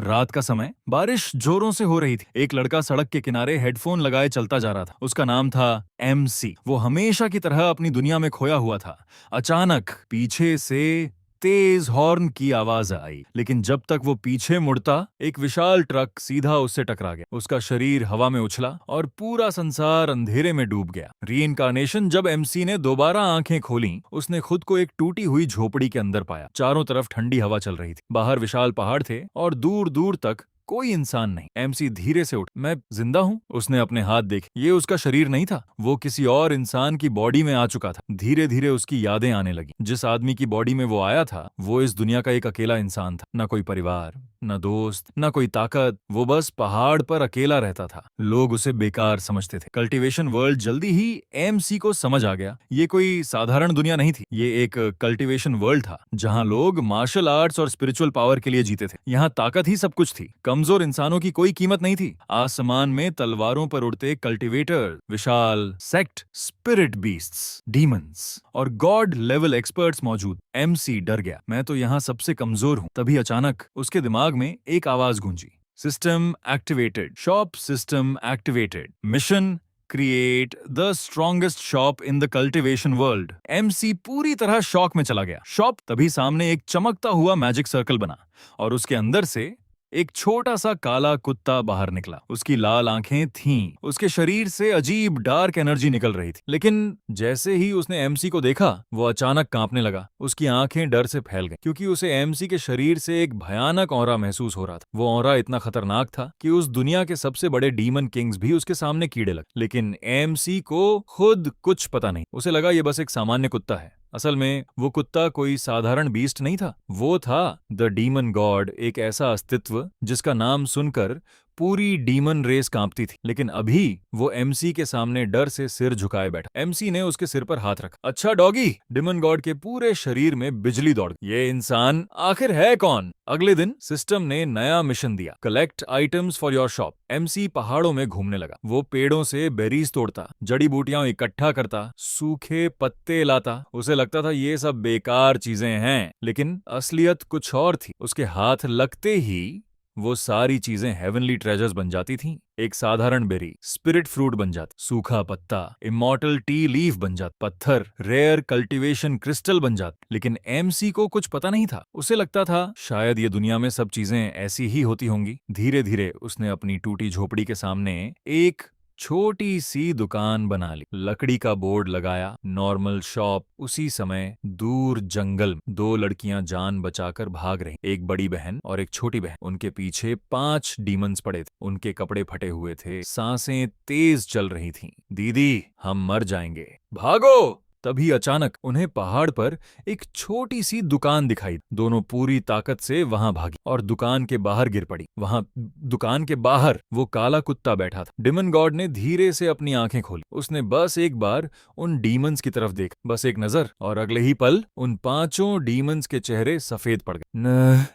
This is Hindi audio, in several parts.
रात का समय, बारिश जोरों से हो रही थी। एक लड़का सड़क के किनारे हेडफोन लगाए चलता जा रहा था। उसका नाम था एमसी। वो हमेशा की तरह अपनी दुनिया में खोया हुआ था। अचानक पीछे से तेज हॉर्न की आवाज आई, लेकिन जब तक वो पीछे मुड़ता, एक विशाल ट्रक सीधा उससे टकरा गया। उसका शरीर हवा में उछला और पूरा संसार अंधेरे में डूब गया। रीइंकार्नेशन। जब एमसी ने दोबारा आंखें खोलीं, उसने खुद को एक टूटी हुई झोपड़ी के अंदर पाया। चारों तरफ ठंडी हवा चल रही थी। बाहर विशाल पहाड़ थे और दूर दूर तक कोई इंसान नहीं। एमसी धीरे से उठ। मैं जिंदा हूँ? उसने अपने हाथ देखे। ये उसका शरीर नहीं था, वो किसी और इंसान की बॉडी में आ चुका था। धीरे धीरे उसकी यादें आने लगी। जिस आदमी की बॉडी में वो आया था, वो इस दुनिया का एक अकेला इंसान था। न कोई परिवार, न दोस्त, न कोई ताकत। वो बस पहाड़ पर अकेला रहता था। लोग उसे बेकार समझते थे। कल्टीवेशन वर्ल्ड जल्दी ही एमसी को समझ आ गया, ये कोई साधारण दुनिया नहीं थी। ये एक कल्टीवेशन वर्ल्ड था, जहां लोग मार्शल आर्ट्स और स्पिरिचुअल पावर के लिए जीते थे। यहाँ ताकत ही सब कुछ थी। कमजोर इंसानों की कोई कीमत नहीं थी। आसमान में तलवारों पर उड़ते कल्टीवेटर, विशाल सेक्ट, स्पिरिट बीस्ट्स, डीमंस और गॉड लेवल एक्सपर्ट्स मौजूद। एमसी डर गया। मैं तो यहाँ सबसे कमजोर हूँ। तभी अचानक उसके दिमाग में एक आवाज गूंजी। System activated. Shop system activated. Mission create the strongest shop in the cultivation world. MC पूरी तरह शॉक में चला गया। शॉप। तभी सामने एक चमकता हुआ मैजिक सर्कल बना और उसके अंदर से एक छोटा सा काला कुत्ता बाहर निकला। उसकी लाल आंखें थीं। उसके शरीर से अजीब डार्क एनर्जी निकल रही थी। लेकिन जैसे ही उसने एमसी को देखा, वो अचानक कांपने लगा। उसकी आंखें डर से फैल गईं, क्योंकि उसे एमसी के शरीर से एक भयानक ऑरा महसूस हो रहा था। वो ऑरा इतना खतरनाक था कि उस दुनिया के सबसे बड़े डीमन किंग्स भी उसके सामने कीड़े लगे। लेकिन एमसी को खुद कुछ पता नहीं। उसे लगा ये बस एक सामान्य कुत्ता है। असल में वो कुत्ता कोई साधारण बीस्ट नहीं था। वो था द डीमन गॉड, एक ऐसा अस्तित्व जिसका नाम सुनकर पूरी डीमन रेस कांपती थी। लेकिन अभी वो एमसी के सामने डर से सिर झुकाए बैठा। एमसी ने उसके सिर पर हाथ रखा। अच्छा डॉगी। डीमन गॉड के पूरे शरीर में बिजली दौड़ गई। ये इंसान आखिर है कौन? अगले दिन सिस्टम ने नया मिशन दिया। Collect items for your shop. MC पहाड़ों में घूमने लगा। वो पेड़ों से बेरीज तोड़ता, जड़ी बूटियां इकट्ठा करता, सूखे पत्ते लाता। उसे लगता था ये सब बेकार चीजें हैं, लेकिन असलियत कुछ और थी। उसके हाथ लगते ही वो सारी चीजें हेवनली ट्रेजर्स बन जाती थीं। एक साधारण बेरी स्पिरिट फ्रूट बन जाता, सूखा पत्ता इमॉर्टल टी लीफ बन जाता, पत्थर रेयर कल्टीवेशन क्रिस्टल बन जाता। लेकिन एमसी को कुछ पता नहीं था। उसे लगता था शायद ये दुनिया में सब चीजें ऐसी ही होती होंगी। धीरे धीरे उसने अपनी टूटी झोपड़ी के सामने एक छोटी सी दुकान बना ली। लकड़ी का बोर्ड लगाया, नॉर्मल शॉप। उसी समय दूर जंगल में दो लड़कियां जान बचाकर भाग रही। एक बड़ी बहन और एक छोटी बहन। उनके पीछे 5 डीमंस पड़े थे। उनके कपड़े फटे हुए थे, सांसें तेज चल रही थीं। दीदी, हम मर जाएंगे, भागो। तभी अचानक उन्हें पहाड़ पर एक छोटी सी दुकान दिखाई। दोनों पूरी ताकत से वहां भागी और दुकान के बाहर गिर पड़ी। वहां दुकान के बाहर वो काला कुत्ता बैठा था। डीमन गॉड ने धीरे से अपनी आंखें खोली। उसने बस एक बार उन डीमंस की तरफ देखा, बस एक नजर, और अगले ही पल उन 5 डीमंस के चेहरे सफेद पड़ गए।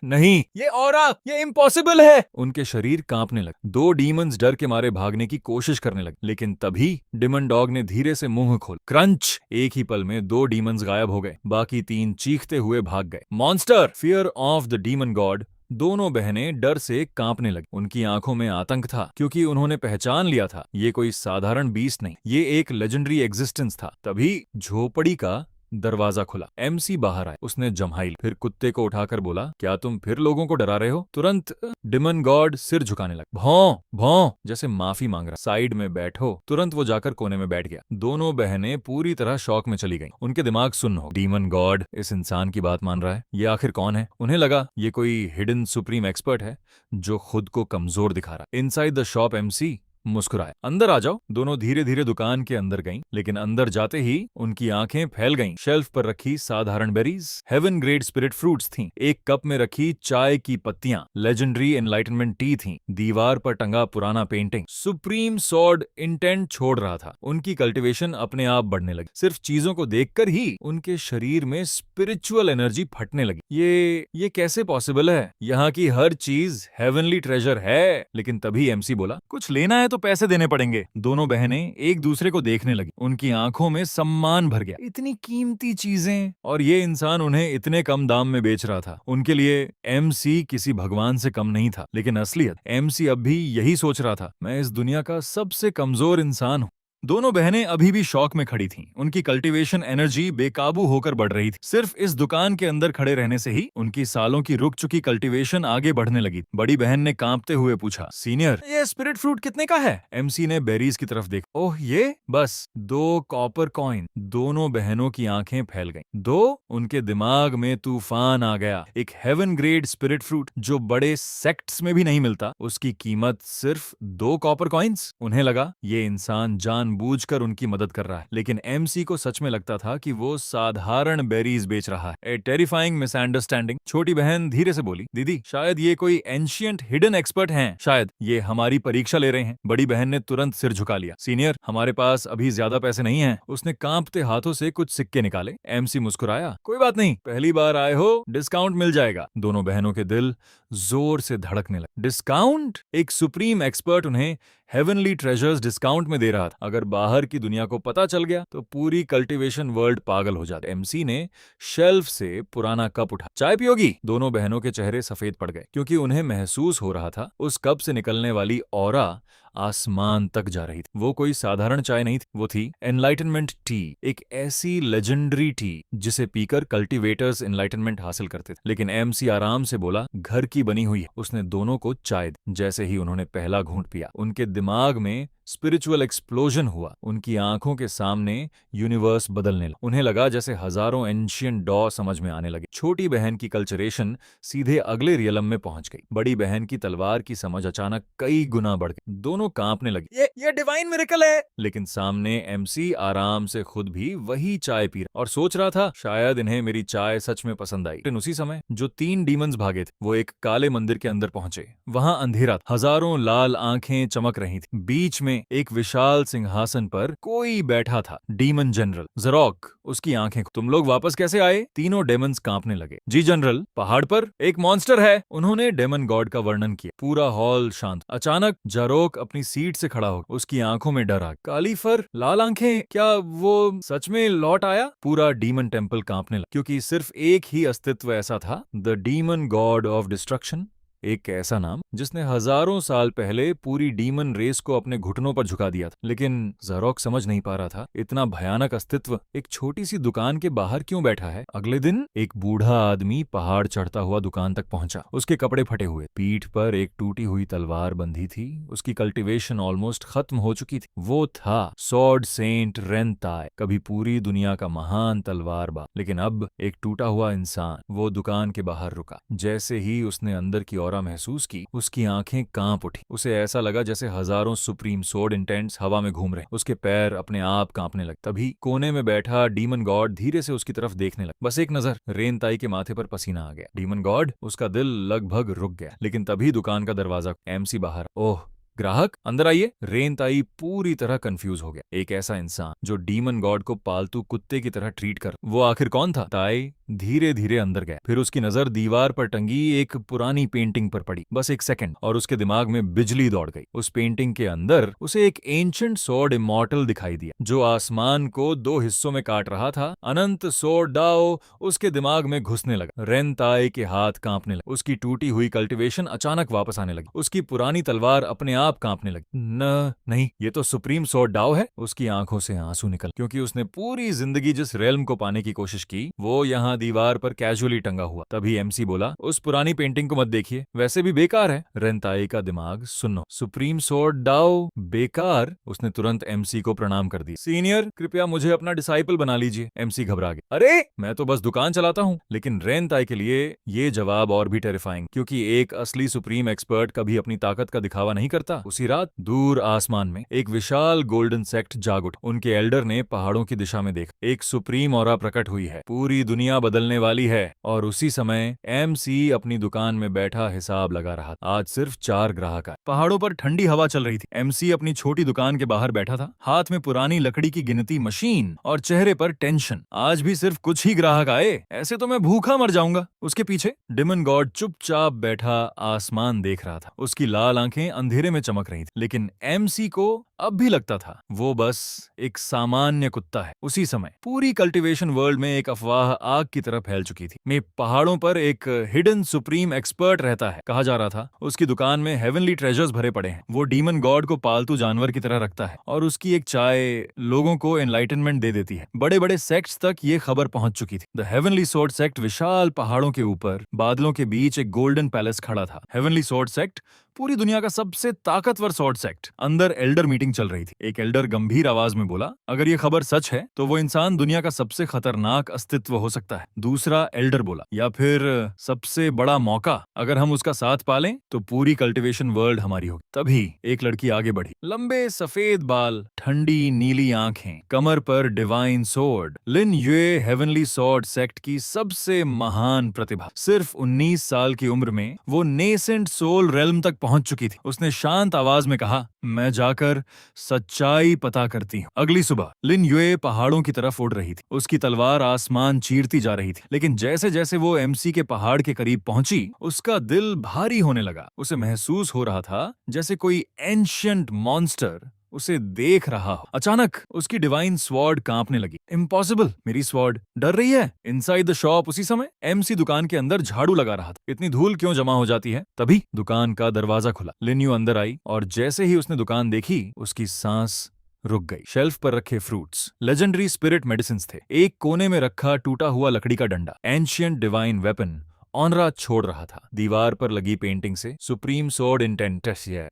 नहीं, ये ऑरा, ये इम्पॉसिबल है। उनके शरीर कांपने लगे। 2 डीमंस डर के मारे भागने की कोशिश करने लगे। लेकिन तभी डीमन डॉग ने धीरे से मुंह खोल। क्रंच। एक ही पल में 2 डीमंस गायब हो गए। बाकी 3 चीखते हुए भाग गए। Monster. Fear of the demon God. दोनों बहनें डर से कांपने लगी। उनकी आंखों में आतंक था, क्योंकि उन्होंने पहचान लिया था ये कोई साधारण बीस्ट नहीं, ये एक लेजेंडरी एग्जिस्टेंस था। तभी झोपड़ी का दरवाजा खुला। एमसी बाहर आए। उसने जम्हाई ली, फिर कुत्ते को उठाकर बोला, क्या तुम फिर लोगों को डरा रहे हो? तुरंत डीमन गॉड सिर झुकाने लगा। भौं भौं जैसे माफी मांग रहा। साइड में बैठो। तुरंत वो जाकर कोने में बैठ गया। दोनों बहनें पूरी तरह शॉक में चली गईं। उनके दिमाग सुन्न हो। डीमन गॉड इस इंसान की बात मान रहा है। ये आखिर कौन है? उन्हें लगा ये कोई हिडन सुप्रीम एक्सपर्ट है जो खुद को कमजोर दिखा रहा है। इनसाइड द शॉप एमसी मुस्कुराए। अंदर आ जाओ। दोनों धीरे धीरे दुकान के अंदर गईं, लेकिन अंदर जाते ही उनकी आंखें फैल गईं। शेल्फ पर रखी साधारण berries heaven grade spirit fruits थीं। एक कप में रखी चाय की पत्तियां लेजेंडरी एनलाइटनमेंट टी थीं। दीवार पर टंगा पुराना पेंटिंग सुप्रीम सॉर्ड इंटेंट छोड़ रहा था। उनकी कल्टीवेशन अपने आप बढ़ने लगी। सिर्फ चीजों को देखकर ही उनके शरीर में स्पिरिचुअल एनर्जी फटने लगी। ये कैसे पॉसिबल है? यहाँ की हर चीज हेवनली ट्रेजर है। लेकिन तभी एमसी बोला, कुछ लेना है तो तो पैसे देने पड़ेंगे। दोनों बहनें एक दूसरे को देखने लगी। उनकी आंखों में सम्मान भर गया। इतनी कीमती चीजें, और ये इंसान उन्हें इतने कम दाम में बेच रहा था। उनके लिए एमसी किसी भगवान से कम नहीं था, लेकिन असलियत एमसी अब भी यही सोच रहा था, मैं इस दुनिया का सबसे कमजोर इंसान हूँ। दोनों बहनें अभी भी शौक में खड़ी थीं। उनकी कल्टीवेशन एनर्जी बेकाबू होकर बढ़ रही थी। सिर्फ इस दुकान के अंदर खड़े रहने से ही उनकी सालों की रुक चुकी कल्टीवेशन आगे बढ़ने लगी। बड़ी बहन ने कांपते हुए पूछा, सीनियर, ये स्पिरिट फ्रूट कितने का है? एमसी ने बेरीज की तरफ देखा। ओह, ये बस 2 कॉपर कॉइन। दोनों बहनों की आंखें फैल गईं। 2? उनके दिमाग में तूफान आ गया। एक हेवन ग्रेड स्पिरिट फ्रूट जो बड़े सेक्ट्स में भी नहीं मिलता, उसकी कीमत सिर्फ 2 कॉपर कॉइन्स। उन्हें लगा ये इंसान जानबूझकर उनकी मदद कर रहा है, लेकिन एमसी को सच में लगता था कि वो साधारण बेरीज बेच रहा है। ए टेरिफाइंग मिसअंडरस्टैंडिंग। छोटी बहन धीरे से बोली, दीदी, शायद ये कोई एंशिएंट हिडन एक्सपर्ट हैं, शायद ये हमारी परीक्षा ले रहे हैं। बड़ी बहन ने तुरंत सिर झुका लिया। सीनियर, हमारे पास अभी ज्यादा पैसे नहीं हैं। उसने कांपते हाथों से कुछ सिक्के निकाले। एमसी मुस्कुराया, कोई बात नहीं, पहली बार आए हो, डिस्काउंट मिल जाएगा। दोनों बहनों के दिल जोर से धड़कने लगे। डिस्काउंट? एक सुप्रीम एक्सपर्ट उन्हें हेवनली ट्रेजर्स डिस्काउंट में दे रहा था। अगर बाहर की दुनिया को पता चल गया तो पूरी कल्टीवेशन वर्ल्ड पागल हो जाता। एमसी ने शेल्फ से पुराना कप उठा। चाय पियोगी? दोनों बहनों के चेहरे सफेद पड़ गए, क्योंकि उन्हें महसूस हो रहा था उस कप से निकलने वाली ऑरा आसमान तक जा रही थी। वो कोई साधारण चाय नहीं थी, वो थी एनलाइटनमेंट टी। एक ऐसी लेजेंडरी टी जिसे पीकर कल्टीवेटर्स एनलाइटनमेंट हासिल करते थे। लेकिन एमसी आराम से बोला, घर की बनी हुई है। उसने दोनों को चाय दी। जैसे ही उन्होंने पहला घूंट पिया, उनके दिमाग में स्पिरिचुअल एक्सप्लोजन हुआ। उनकी आंखों के सामने यूनिवर्स बदलने लगा। उन्हें लगा जैसे हजारों एंशिएंट डॉ समझ में आने लगे। छोटी बहन की कल्चरेशन सीधे अगले रियलम में पहुंच गई। बड़ी बहन की तलवार की समझ अचानक कई गुना बढ़ गई। दोनों कांपने लगे। ये डिवाइन मिरेकल है। लेकिन सामने एमसी आराम से खुद भी वही चाय पी रहा और सोच रहा था, शायद इन्हें मेरी चाय सच में पसंद आई। लेकिन उसी समय जो 3 डीमंस भागे थे, वो एक काले मंदिर के अंदर पहुंचे। वहां अंधेरा था। हजारों लाल आंखें चमक रही थी। बीच में एक विशाल सिंहासन पर कोई बैठा था, डीमन जनरल ज़रोक। उसकी आंखें, तुम लोग वापस कैसे आए? तीनों डेमन्स कांपने लगे। जी जनरल, पहाड़ पर एक मॉन्स्टर है। उन्होंने डेमन गॉड का वर्णन किया। पूरा हॉल शांत। अचानक ज़रोक अपनी सीट से खड़ा हो। उसकी आंखों में डर आ गया। काली फर, लाल आंखें, क्या वो सच में लौट आया? पूरा डीमन टेम्पल कांपने लगा, क्योंकि सिर्फ एक ही अस्तित्व ऐसा था, the demon God of destruction. एक ऐसा नाम जिसने हजारों साल पहले पूरी डीमन रेस को अपने घुटनों पर झुका दिया था। लेकिन ज़रोक समझ नहीं पा रहा था, इतना भयानक अस्तित्व एक छोटी सी दुकान के बाहर क्यों बैठा है। अगले दिन एक बूढ़ा आदमी पहाड़ चढ़ता हुआ दुकान तक पहुंचा। उसके कपड़े फटे हुए, पीठ पर एक टूटी हुई तलवार बंधी थी। उसकी कल्टीवेशन ऑलमोस्ट खत्म हो चुकी थी। वो था सॉर्ड सेंट रेनताई, कभी पूरी दुनिया का महान तलवारबाज। लेकिन अब एक टूटा हुआ इंसान। वो दुकान के बाहर रुका। जैसे ही उसने अंदर की ऑरा महसूस की, उसकी आंखें कांप उठी। उसे ऐसा लगा जैसे हजारों सुप्रीम सोर्ड इंटेंट्स हवा में घूम रहे। उसके पैर अपने आप कांपने लगे। तभी कोने में बैठा डीमन गॉड धीरे से उसकी तरफ देखने लगा। बस एक नजर, रेनताई के माथे पर पसीना आ गया। डीमन गॉड, उसका दिल लगभग रुक गया। लेकिन तभी दुकान का दरवाजा, एमसी बाहर। ओह, ग्राहक अंदर आइए। रेनताई पूरी तरह कंफ्यूज हो गया। एक ऐसा इंसान जो डीमन गॉड को पालतू कुत्ते की तरह ट्रीट कर, वो आखिर कौन था? ताई धीरे धीरे अंदर गया। फिर उसकी नजर दीवार पर टंगी एक पुरानी पेंटिंग पर पड़ी। बस एक सेकंड और उसके दिमाग में बिजली दौड़ गई। उस पेंटिंग के अंदर उसे एक एंशिएंट स्वॉर्ड इमॉर्टल दिखाई दिया, जो आसमान को 2 हिस्सों में काट रहा था। अनंत स्वॉर्ड डाओ उसके दिमाग में घुसने लगा। रेनताई के हाथ कांपने लगे। उसकी टूटी हुई कल्टीवेशन अचानक वापस आने लगी। उसकी पुरानी तलवार अपने आप कांपने लगी। नहीं, ये तो सुप्रीम स्वॉर्ड डाओ है। उसकी आंखों से आंसू निकल, क्योंकि उसने पूरी जिंदगी जिस रेल्म को पाने की कोशिश की, वो यहाँ दीवार पर कैजुअली टंगा हुआ। तभी एमसी बोला, उस पुरानी पेंटिंग को मत देखिए, वैसे भी बेकार है। रेनताई का दिमाग सुनो। सुप्रीम स्वॉर्ड डाओ बेकार? उसने तुरंत एमसी को प्रणाम कर दिया। सीनियर, कृपया मुझे अपना डिसाइपल बना लीजिए। एमसी घबरा गया। अरे, मैं तो बस दुकान चलाता हूँ। लेकिन रेनताई के लिए ये जवाब और भी टेरिफाइंग, क्योंकि एक असली सुप्रीम एक्सपर्ट कभी अपनी ताकत का दिखावा नहीं करता। उसी रात दूर आसमान में एक विशाल गोल्डन सेक्ट जाग उठा। उनके एल्डर ने पहाड़ों की दिशा में देखा। एक सुप्रीम ऑरा प्रकट हुई है। पूरी दुनिया बदलने वाली है। और उसी समय एमसी अपनी दुकान में बैठा हिसाब लगा रहा था। आज सिर्फ 4 ग्राहक आए। पहाड़ों पर ठंडी हवा चल रही थी। एमसी अपनी छोटी दुकान के बाहर बैठा था, हाथ में पुरानी लकड़ी की गिनती मशीन और चेहरे पर टेंशन। आज भी सिर्फ कुछ ही ग्राहक आए, ऐसे तो मैं भूखा मर जाऊंगा। उसके पीछे डिमन गॉड चुपचाप बैठा आसमान देख रहा था। उसकी लाल आंखें अंधेरे में चमक रही थी, लेकिन एमसी को अब भी लगता था वो बस एक सामान्य कुत्ता है। उसी समय पूरी कल्टीवेशन वर्ल्ड में एक अफवाह आग की तरह फैल चुकी थी। में पहाड़ों पर एक हिडन सुप्रीम एक्सपर्ट रहता है। कहा जा रहा था उसकी दुकान में हेवनली ट्रेजर्स भरे पड़े हैं। वो डीमन गॉड को पालतू जानवर की तरह रखता है और उसकी एक चाय लोगों को एनलाइटनमेंट दे देती है। बड़े बड़े सेक्ट्स तक ये खबर पहुंच चुकी थी। द हेवनली स्वॉर्ड सेक्ट विशाल पहाड़ों के ऊपर बादलों के बीच एक गोल्डन पैलेस खड़ा था। हेवनली स्वॉर्ड सेक्ट पूरी दुनिया का सबसे ताकतवर स्वॉर्ड सेक्ट। अंदर एल्डर मीटिंग चल रही थी। एक एल्डर गंभीर आवाज में बोला, अगर ये खबर सच है तो वो इंसान दुनिया का सबसे खतरनाक अस्तित्व हो सकता है। दूसरा एल्डर बोला, या फिर सबसे बड़ा मौका। अगर हम उसका साथ पालें तो पूरी कल्टीवेशन वर्ल्ड हमारी होगी। तभी एक लड़की आगे बढ़ी। लंबे सफेद बाल, ठंडी नीली आंखें, कमर पर डिवाइन सोर्ड। लिन यूए हेवनली स्वॉर्ड सेक्ट की सबसे महान प्रतिभा। सिर्फ 19 साल की उम्र में वो नेसेंट सोल रेल्म तक पहुंच चुकी थी। उसने शांत आवाज में कहा, मैं जाकर सच्चाई पता करती हूँ। अगली सुबह लिन यूए पहाड़ों की तरफ उड़ रही थी। उसकी तलवार आसमान चीरती जा रही थी। लेकिन जैसे जैसे वो एमसी के पहाड़ के करीब पहुंची, उसका दिल भारी होने लगा। उसे महसूस हो रहा था जैसे कोई एंशिएंट मॉन्स्टर उसे देख रहा हो। अचानक उसकी डिवाइन स्वॉर्ड कांपने लगी। इम्पॉसिबल, मेरी स्वॉर्ड डर रही है। इनसाइड द शॉप उसी समय एमसी दुकान के अंदर झाड़ू लगा रहा था। इतनी धूल क्यों जमा हो जाती है? तभी दुकान का दरवाजा खुला। लिन्यू अंदर आई और जैसे ही उसने दुकान देखी, उसकी सांस रुक गई। शेल्फ पर रखे फ्रूट्स, लेजेंडरी स्पिरिट मेडिसिन थे। एक कोने में रखा टूटा हुआ लकड़ी का डंडा, एंशिएंट डिवाइन वेपन ऑनरा छोड़ रहा था। दीवार पर लगी पेंटिंग से सुप्रीम सोर्ड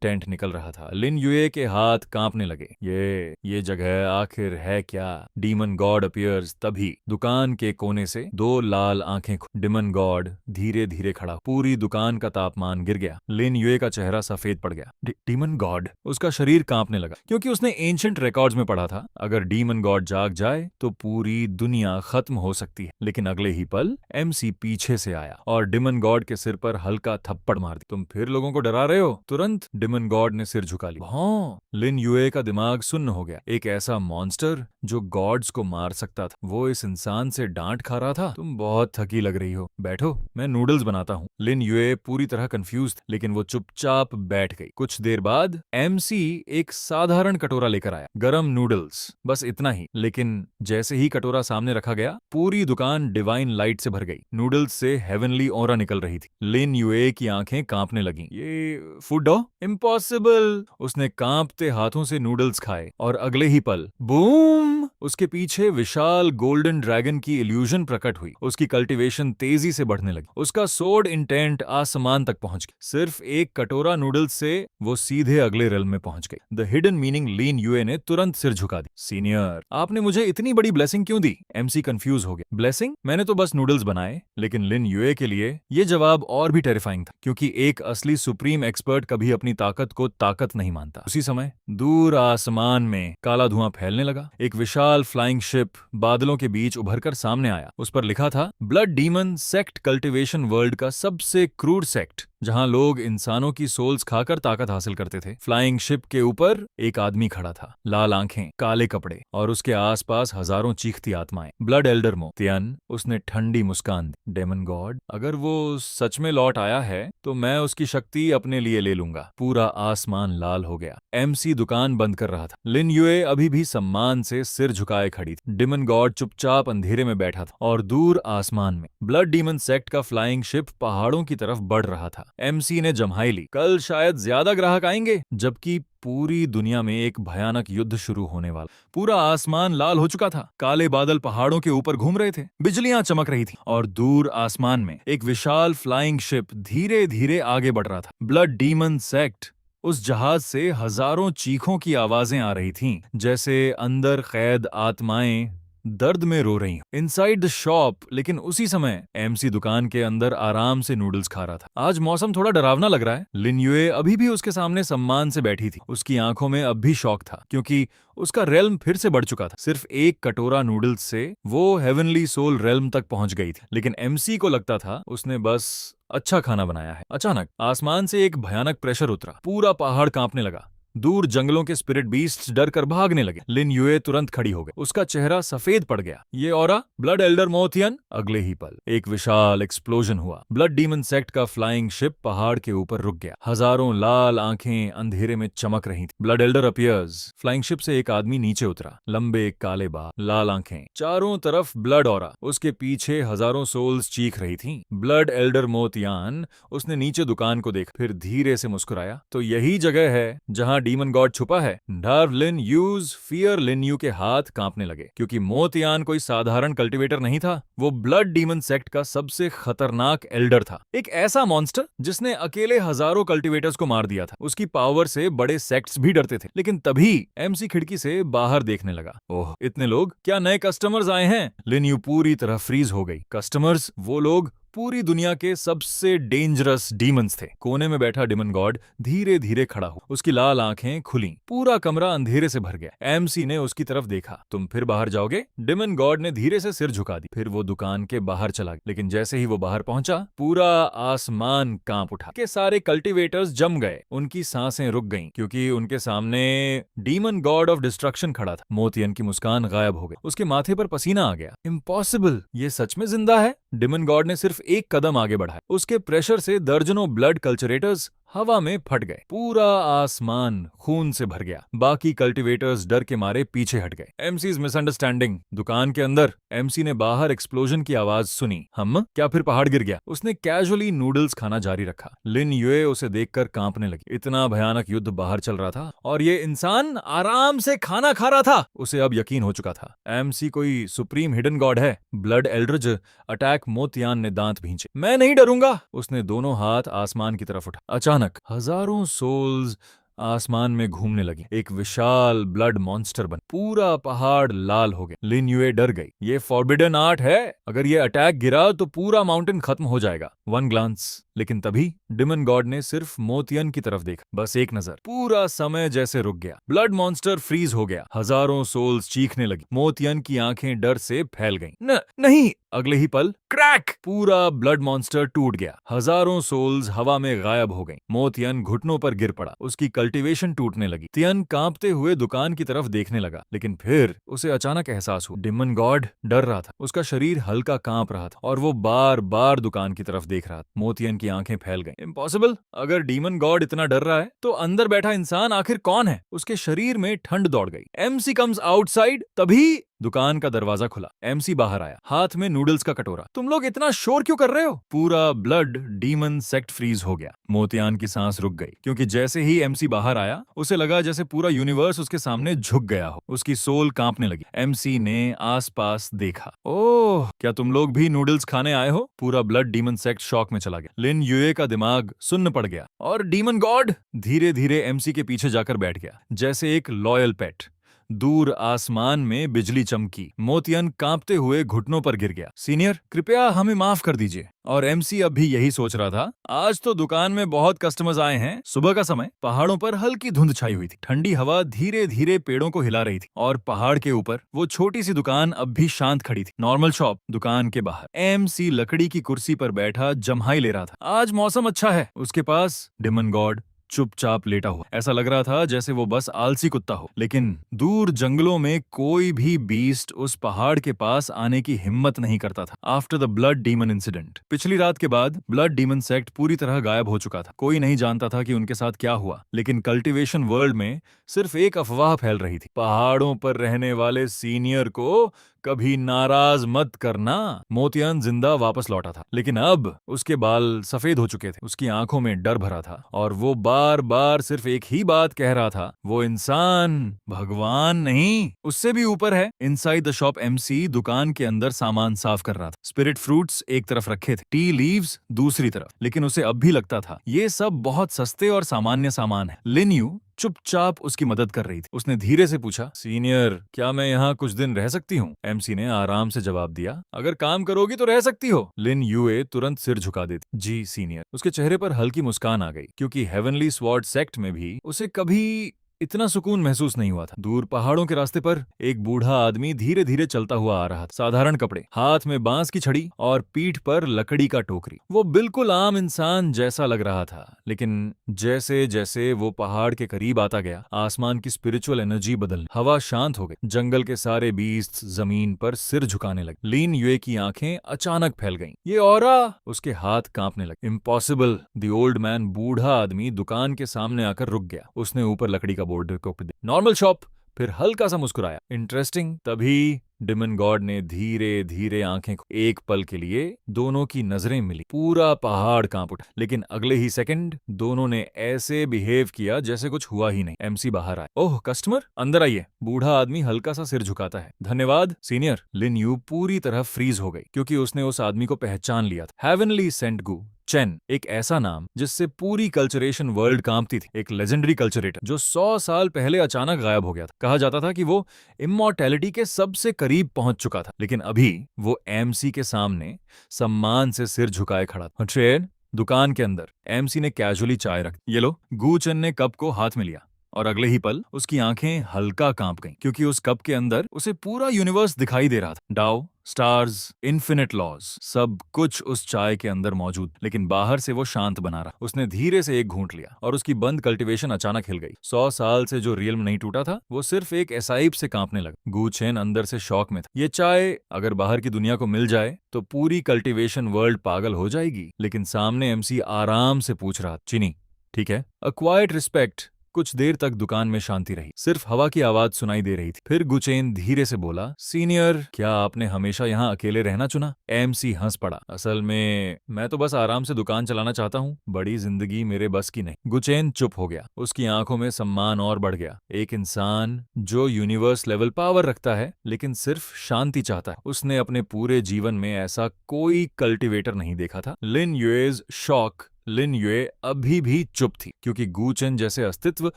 टेंट निकल रहा था। लिन यूए के हाथ कांपने लगे। ये जगह आखिर है क्या? Demon God appears. तभी दुकान के कोने से 2 लाल आंखें डिमन गॉड धीरे धीरे खड़ा। पूरी दुकान का तापमान गिर गया। लिन यूए का चेहरा सफेद पड़ गया। Demon God. उसका शरीर कांपने लगा, क्योंकि उसने एंशिएंट रिकॉर्ड्स में पढ़ा था, अगर डीमन गॉड जाग जाए तो पूरी दुनिया खत्म हो सकती है। लेकिन अगले ही पल एमसी पीछे से आया और डिमन गॉड के सिर पर हल्का थप्पड़ मार दी। तुम फिर लोगों को डरा रहे हो? तुरंत डिमन गॉड ने सिर झुका लिया। हाँ, लिन यूए का दिमाग सुन्न हो गया। एक ऐसा मॉन्स्टर जो गॉड्स को मार सकता था, वो इस इंसान से डांट खा रहा था। तुम बहुत थकी लग रही हो, बैठो, मैं नूडल्स बनाता हूँ। लिन यूए पूरी तरह कंफ्यूज थी, लेकिन वो चुपचाप बैठ गई। कुछ देर बाद एमसी एक साधारण कटोरा लेकर आया, गरम नूडल्स, बस इतना ही। लेकिन जैसे ही कटोरा सामने रखा गया, पूरी दुकान डिवाइन लाइट से भर गई। नूडल्स से हेवनली ऑरा निकल रही थी। लिन यूए की आंखें कांपने लगीं। ये फूड हो? इम्पॉसिबल। उसने कांपते हाथों से नूडल्स खाए और अगले ही पल बूम, उसके पीछे विशाल गोल्डन ड्रैगन की इल्यूजन प्रकट हुई। उसकी कल्टीवेशन तेजी से बढ़ने लगी। उसका सोर्ड इंटेंट आसमान तक पहुंच गया। सिर्फ एक कटोरा नूडल्स से वो सीधे अगले रेल में पहुंच गई। The hidden meaning. Lin Yue ने तुरंत सिर झुका दी। सीनियर, आपने मुझे इतनी बड़ी ब्लेसिंग क्यों दी? एमसी कंफ्यूज हो गया। ब्लेसिंग? मैंने तो बस नूडल्स बनाए। लेकिन लिन यूए के लिए ये जवाब और भी टेरिफाइंग था, क्योंकि एक असली सुप्रीम एक्सपर्ट कभी अपनी ताकत को ताकत नहीं मानता। उसी समय दूर आसमान में काला धुआं फैलने लगा। एक विशाल फ्लाइंग शिप बादलों के बीच उभरकर सामने आया। उस पर लिखा था, blood demon sect cultivation world का सबसे क्रूर सेक्ट, जहां लोग इंसानों की सोल्स खाकर ताकत हासिल करते थे। फ्लाइंग शिप के ऊपर एक आदमी खड़ा था, लाल आंखें, काले कपड़े और उसके आसपास हजारों चीखती आत्माएं। ब्लड एल्डर मो तियन। उसने ठंडी मुस्कान दी। डेमन गॉड, अगर वो सच में लौट आया है तो मैं उसकी शक्ति अपने लिए ले लूंगा। पूरा आसमान लाल हो गया। एमसी दुकान बंद कर रहा था। लिन यूए अभी भी सम्मान से सिर झुकाए खड़ी थी। डिमन गॉड चुपचाप अंधेरे में बैठा था और दूर आसमान में ब्लड डीमन सेक्ट का फ्लाइंग शिप पहाड़ों की तरफ बढ़ रहा था। एमसी ने जम्हाई ली, कल शायद ज्यादा ग्राहक आएंगे, जबकि पूरी दुनिया में एक भयानक युद्ध शुरू होने वाला। पूरा आसमान लाल हो चुका था। काले बादल पहाड़ों के ऊपर घूम रहे थे, बिजलियां चमक रही थी और दूर आसमान में एक विशाल फ्लाइंग शिप धीरे धीरे आगे बढ़ रहा था। Blood demon sect. उस जहाज से हजारों चीखों की आवाजें आ रही थीं, जैसे अंदर कैद आत्माएं दर्द में रो रही हूँ इनसाइड द शॉप। लेकिन उसी समय एमसी दुकान के अंदर आराम से नूडल्स खा रहा था। आज मौसम थोड़ा डरावना लग रहा है। लिन युए अभी भी उसके सामने सम्मान से बैठी थी। उसकी आंखों में अब भी शौक था, क्योंकि उसका रेल्म फिर से बढ़ चुका था। सिर्फ एक कटोरा नूडल्स से वो हेवनली सोल रेल्म तक पहुंच गई थी। लेकिन एमसी को लगता था उसने बस अच्छा खाना बनाया है। अचानक आसमान से एक भयानक प्रेशर उतरा। पूरा पहाड़ कांपने लगा। दूर जंगलों के स्पिरिट बीस्ट्स डर कर भागने लगे। लिन युए तुरंत खड़ी हो गई। उसका चेहरा सफेद पड़ गया। ये ऑरा ब्लड एल्डर मोथियन। अगले ही पल एक विशाल एक्सप्लोजन हुआ। ब्लड डीमन सेक्ट का फ्लाइंग शिप पहाड़ के ऊपर रुक गया। हजारों लाल आंखें अंधेरे में चमक रही थी। Blood Elder appears. Flying ship से एक आदमी नीचे उतरा। लंबे काले बाल, लाल आंखें, चारों तरफ ब्लड ऑरा। उसके पीछे हजारों सोल्स चीख रही थीं। Blood elder Motian. उसने नीचे दुकान को देखा, फिर धीरे से मुस्कुराया। तो यही जगह है जहां डीमन गॉड छुपा है। डार्व लिन यूज फियर लिन यू के हाथ कांपने लगे, क्योंकि मोतियान कोई साधारण कल्टीवेटर नहीं था। वो ब्लड डीमन सेक्ट का सबसे खतरनाक एल्डर था। एक ऐसा मॉन्स्टर जिसने अकेले हजारों कल्टीवेटर्स को मार दिया था। उसकी पावर से बड़े सेक्ट्स भी डरते थे। लेकिन तभी एमसी खिड़की से बाहर देखने लगा। ओह, इतने लोग! क्या नए कस्टमर्स आए हैं? लिन यू पूरी तरह फ्रीज हो गई। कस्टमर्स? वो लोग पूरी दुनिया के सबसे डेंजरस डीमंस थे। कोने में बैठा डीमन गॉड धीरे धीरे खड़ा हुआ। उसकी लाल आंखें खुली। पूरा कमरा अंधेरे से भर गया। एमसी ने उसकी तरफ देखा। तुम फिर बाहर जाओगे? डीमन गॉड ने धीरे से सिर झुका दी। फिर वो दुकान के बाहर चला गया। लेकिन जैसे ही वो बाहर पहुंचा, पूरा आसमान कांप उठा। के सारे कल्टीवेटर्स जम गए। उनकी सांसें रुक गईं, क्योंकि उनके सामने डीमन गॉड ऑफ डिस्ट्रक्शन खड़ा था। मोतियन की मुस्कान गायब हो गई। उसके माथे पर पसीना आ गया। इम्पॉसिबल! ये सच में जिंदा है? डीमन गॉड ने सिर्फ एक कदम आगे बढ़ाया। उसके प्रेशर से दर्जनों ब्लड कल्चरेटर्स हवा में फट गए। पूरा आसमान खून से भर गया। बाकी कल्टीवेटर्स डर के मारे पीछे हट गए। MCs misunderstanding. दुकान के अंदर एमसी ने बाहर एक्सप्लोजन की आवाज सुनी। हम क्या फिर पहाड़ गिर गया? उसने कैजुअली नूडल्स खाना जारी रखा। लिन युए उसे देखकर कांपने लगी। इतना भयानक युद्ध बाहर चल रहा था और ये इंसान आराम से खाना खा रहा था। उसे अब यकीन हो चुका था, एमसी कोई सुप्रीम हिडन गॉड है। Blood Eldridge attack. मोतियान ने दांत भींचे। मैं नहीं डरूंगा। उसने दोनों हाथ आसमान की तरफ उठा। अचानक हजारों सोल्स आसमान में घूमने लगी। एक विशाल ब्लड मॉन्स्टर बन। पूरा पहाड़ लाल हो गया। लिन युए डर गई। ये फॉरबिडन आर्ट है। अगर ये अटैक गिरा तो पूरा माउंटेन खत्म हो जाएगा। One glance. लेकिन तभी डिमन गॉड ने सिर्फ मोतियन की तरफ देखा। बस एक नजर। पूरा समय जैसे रुक गया। ब्लड मॉन्स्टर फ्रीज हो गया। हजारों सोल्स चीखने लगी। मोतियन की आंखें डर से फैल गईं। नहीं! अगले ही पल क्रैक! पूरा ब्लड मॉन्स्टर टूट गया। हजारों सोल्स हवा में गायब हो गईं। मोतियन घुटनों पर गिर पड़ा। उसकी कल्टीवेशन टूटने लगी। तियन कांपते हुए दुकान की तरफ देखने लगा। लेकिन फिर उसे अचानक एहसास हुआ, डिमन गॉड डर रहा था। उसका शरीर हल्का कांप रहा था और वो बार बार दुकान की तरफ देख रहा था। मोतियन की आंखें फैल गईं। इम्पॉसिबल! अगर डीमन गॉड इतना डर रहा है तो अंदर बैठा इंसान आखिर कौन है? उसके शरीर में ठंड दौड़ गई। MC comes outside. तभी दुकान का दरवाजा खुला। एमसी बाहर आया, हाथ में नूडल्स का कटोरा। तुम लोग इतना शोर क्यों कर रहे हो? पूरा ब्लड डीमन सेक्ट फ्रीज हो गया। मोतियान की सांस रुक गई, क्योंकि जैसे ही एमसी बाहर आया उसे लगा जैसे पूरा यूनिवर्स उसके सामने झुक गया हो। उसकी सोल कांपने लगी। एमसी ने आसपास देखा। ओह, क्या तुम लोग भी नूडल्स खाने आए हो? पूरा ब्लड डीमन सेक्ट शॉक में चला गया। लिन युए का दिमाग सुन्न पड़ गया। और डीमन गॉड धीरे धीरे एमसी के पीछे जाकर बैठ गया, जैसे एक लॉयल पेट। दूर आसमान में बिजली चमकी। मोतियन कांपते हुए घुटनों पर गिर गया। सीनियर, कृपया हमें माफ कर दीजिए। और एमसी अब भी यही सोच रहा था, आज तो दुकान में बहुत कस्टमर्स आए हैं। सुबह का समय, पहाड़ों पर हल्की धुंध छाई हुई थी। ठंडी हवा धीरे धीरे पेड़ों को हिला रही थी और पहाड़ के ऊपर वो छोटी सी दुकान अब भी शांत खड़ी थी। Normal shop. दुकान के बाहर एमसी लकड़ी की कुर्सी पर बैठा जम्हाई ले रहा था। आज मौसम अच्छा है। उसके पास डिमन गॉड चुपचाप लेटा हुआ। ऐसा लग रहा था जैसे वो बस आलसी कुत्ता हो। लेकिन दूर जंगलों में कोई भी बीस्ट उस पहाड़ के पास आने की हिम्मत नहीं करता था। After the blood demon incident, पिछली रात के बाद ब्लड डीमन सेक्ट पूरी तरह गायब हो चुका था। कोई नहीं जानता था कि उनके साथ क्या हुआ। लेकिन कल्टीवेशन वर्ल्ड में सिर्फ एक अफवाह फैल रही थी, पहाड़ों पर रहने वाले सीनियर को कभी नाराज मत करना। मोतियन जिंदा वापस लौटा था, लेकिन अब उसके बाल सफेद हो चुके थे। उसकी आंखों में डर भरा था और वो बार बार सिर्फ एक ही बात कह रहा था, वो इंसान भगवान नहीं, उससे भी ऊपर है। इनसाइड द शॉप एमसी दुकान के अंदर सामान साफ कर रहा था। स्पिरिट फ्रूट्स एक तरफ रखे थे, टी लीव्स दूसरी तरफ। लेकिन उसे अब भी लगता था ये सब बहुत सस्ते और सामान्य सामान है। लिन यू चुपचाप उसकी मदद कर रही थी। उसने धीरे से पूछा, सीनियर, क्या मैं यहाँ कुछ दिन रह सकती हूँ? एमसी ने आराम से जवाब दिया, अगर काम करोगी तो रह सकती हो। लिन यूए तुरंत सिर झुका देती। जी सीनियर। उसके चेहरे पर हल्की मुस्कान आ गई, क्योंकि हेवनली स्वॉर्ड सेक्ट में भी उसे कभी इतना सुकून महसूस नहीं हुआ था। दूर पहाड़ों के रास्ते पर एक बूढ़ा आदमी धीरे धीरे चलता हुआ आ रहा था। साधारण कपड़े, हाथ में बांस की छड़ी और पीठ पर लकड़ी का टोकरी। वो बिल्कुल आम इंसान जैसा लग रहा था, लेकिन जैसे जैसे वो पहाड़ के करीब आता गया, आसमान की स्पिरिचुअल एनर्जी बदलने, हवा शांत हो गई, जंगल के सारे बीस्ट जमीन पर सिर झुकाने लगे। लीन यूए की आंखें अचानक फैल गईं। ये ऑरा! उसके हाथ कांपने लगे। इम्पॉसिबल! द ओल्ड मैन, बूढ़ा आदमी, दुकान के सामने आकर रुक गया। उसने ऊपर लकड़ी का बोर्ड को नॉर्मल शॉप, फिर हल्का सा मुस्कुराया। इंटरेस्टिंग। तभी डिमन गॉड ने धीरे धीरे आंखें एक पल के लिए दोनों की नजरें मिली। पूरा पहाड़ कांप उठा, लेकिन अगले ही सेकंड दोनों ने ऐसे बिहेव किया जैसे कुछ हुआ ही नहीं। एमसी बाहर आए। ओह कस्टमर, अंदर आइए। बूढ़ा आदमी हल्का सा सिर झुकाता है। धन्यवाद सीनियर। लिन यू पूरी तरह फ्रीज हो गई, क्योंकि उसने उस आदमी को पहचान लिया था। हेवनली सेंट गु चेन, एक ऐसा नाम जिससे पूरी कल्चरेशन वर्ल्ड कांपती थी। एक लेजेंडरी कल्चरेटर जो 100 साल पहले अचानक गायब हो गया था। कहा जाता था कि वो इमॉर्टैलिटी के सबसे करीब पहुंच चुका था, लेकिन अभी वो एमसी के सामने सम्मान से सिर झुकाए खड़ा था। ट्रेड दुकान के अंदर एमसी ने कैजुअली चाय रख, ये लो। गू चेन ने कप को हाथ में लिया, और अगले ही पल उसकी आंखें हल्का कांप गईं, क्योंकि उस कप के अंदर उसे पूरा यूनिवर्स दिखाई दे रहा था। डाओ, स्टार्स, इन्फिनिट लॉज, सब कुछ उस चाय के अंदर मौजूद, लेकिन बाहर से वो शांत बना रहा। उसने धीरे से एक घूंट लिया, और उसकी बंद कल्टीवेशन अचानक हिल गई। 100 साल से जो रियल्म नहीं टूटा था, वो सिर्फ एक एसाइप से कांपने लगा। गू चेन अंदर से शॉक में था। ये चाय अगर बाहर की दुनिया को मिल जाए तो पूरी कल्टीवेशन वर्ल्ड पागल हो जाएगी। लेकिन सामने एमसी आराम से पूछ रहा, चीनी ठीक है? अ क्वाइट रिस्पेक्ट। कुछ देर तक दुकान में शांति रही, सिर्फ हवा की आवाज सुनाई दे रही थी। फिर गुचेन धीरे से बोला, सीनियर, क्या आपने हमेशा यहाँ अकेले रहना चुना? एमसी हंस पड़ा। असल में मैं तो बस आराम से दुकान चलाना चाहता हूँ, बड़ी जिंदगी मेरे बस की नहीं। गुचेन चुप हो गया। उसकी आंखों में सम्मान और बढ़ गया। एक इंसान जो यूनिवर्स लेवल पावर रखता है, लेकिन सिर्फ शांति चाहता है। उसने अपने पूरे जीवन में ऐसा कोई कल्टीवेटर नहीं देखा था। लिन यूएज शॉक। लिन यूए अभी भी चुप थी, क्योंकि गूचेन जैसे अस्तित्व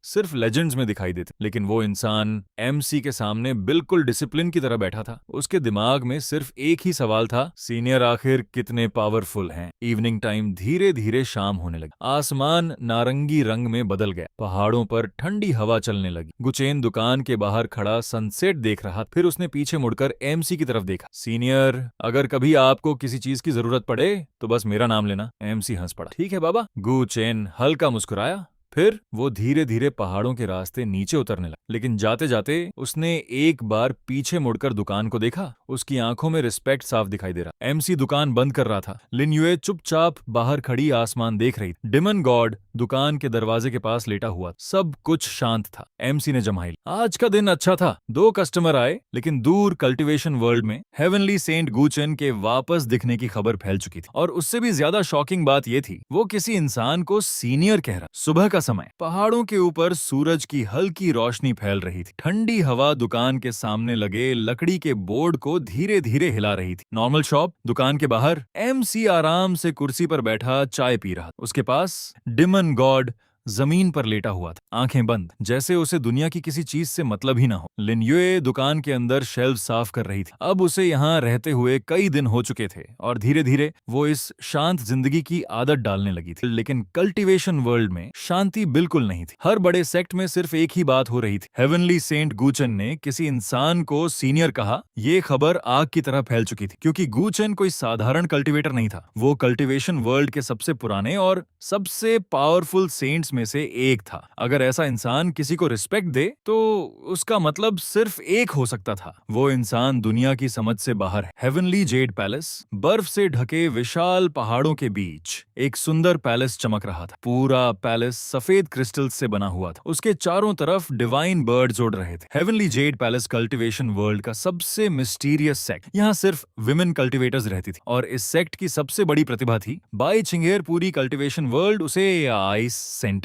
सिर्फ लेजेंड्स में दिखाई देते, लेकिन वो इंसान एमसी के सामने बिल्कुल डिसिप्लिन की तरह बैठा था। उसके दिमाग में सिर्फ एक ही सवाल था, सीनियर आखिर कितने पावरफुल हैं? इवनिंग टाइम धीरे धीरे शाम होने लगी। आसमान नारंगी रंग में बदल गया। पहाड़ों पर ठंडी हवा चलने लगी। गुचेन दुकान के बाहर खड़ा सनसेट देख रहा। फिर उसने पीछे मुड़कर एमसी की तरफ देखा। सीनियर, अगर कभी आपको किसी चीज की जरूरत पड़े तो बस मेरा नाम लेना। एमसी हंस पड़ा। ठीक है बाबा। गू चेन हल्का मुस्कुराया। फिर वो धीरे धीरे पहाड़ों के रास्ते नीचे उतरने लगा, लेकिन जाते जाते उसने एक बार पीछे मुड़कर दुकान को देखा। उसकी आंखों में रिस्पेक्ट साफ दिखाई दे रहा। एमसी दुकान बंद कर रहा था। लिन यूए चुपचाप बाहर खड़ी आसमान देख रही। डिमन गॉड दुकान के दरवाजे के पास लेटा हुआ। सब कुछ शांत था। एमसी ने जमाई। आज का दिन अच्छा था। 2 कस्टमर आए, लेकिन दूर कल्टीवेशन वर्ल्ड में हेवनली सेंट गूचेन के वापस दिखने की खबर फैल चुकी थी। और उससे भी ज्यादा शॉकिंग बात यह थी, वो किसी इंसान को सीनियर कह रहा। सुबह का समय, पहाड़ों के ऊपर सूरज की हल्की रोशनी फैल रही थी। ठंडी हवा दुकान के सामने लगे लकड़ी के बोर्ड को धीरे धीरे हिला रही थी। नॉर्मल शॉप, दुकान के बाहर एमसी आराम से कुर्सी पर बैठा चाय पी रहा। उसके पास डिमन गॉड जमीन पर लेटा हुआ था, आंखें बंद, जैसे उसे दुनिया की किसी चीज से मतलब ही ना हो। लिन यूए दुकान के अंदर शेल्फ साफ कर रही थी। अब उसे यहाँ रहते हुए कई दिन हो चुके थे, और धीरे धीरे वो इस शांत जिंदगी की आदत डालने लगी थी। लेकिन कल्टीवेशन वर्ल्ड में शांति बिल्कुल नहीं थी। हर बड़े सेक्ट में सिर्फ एक ही बात हो रही थी। हेवनली सेंट गूचेन ने किसी इंसान को सीनियर कहा। ये खबर आग की तरह फैल चुकी थी, क्योंकि गूचेन कोई साधारण कल्टीवेटर नहीं था। वो कल्टीवेशन वर्ल्ड के सबसे पुराने और सबसे पावरफुल सेंट्स में से एक था। अगर ऐसा इंसान किसी को रिस्पेक्ट दे तो उसका मतलब सिर्फ एक हो सकता था। वो इंसान दुनिया की समझ से बाहर है। हेवनली जेड पैलेस, बर्फ से ढके विशाल पहाड़ों के बीच एक सुंदर पैलेस चमक रहा था। पूरा पैलेस सफेद क्रिस्टल से बना हुआ था। उसके चारों तरफ डिवाइन बर्ड्स उड़ रहे थे। Heavenly Z palace cultivation world का सबसे मिस्टीरियस सेक्ट। यहाँ सिर्फ विमेन कल्टीवेटर्स रहती थी, और इस सेक्ट की सबसे बड़ी प्रतिभा थी बाई चिंगेर। पूरी कल्टीवेशन वर्ल्ड उसे आइस सेंटिस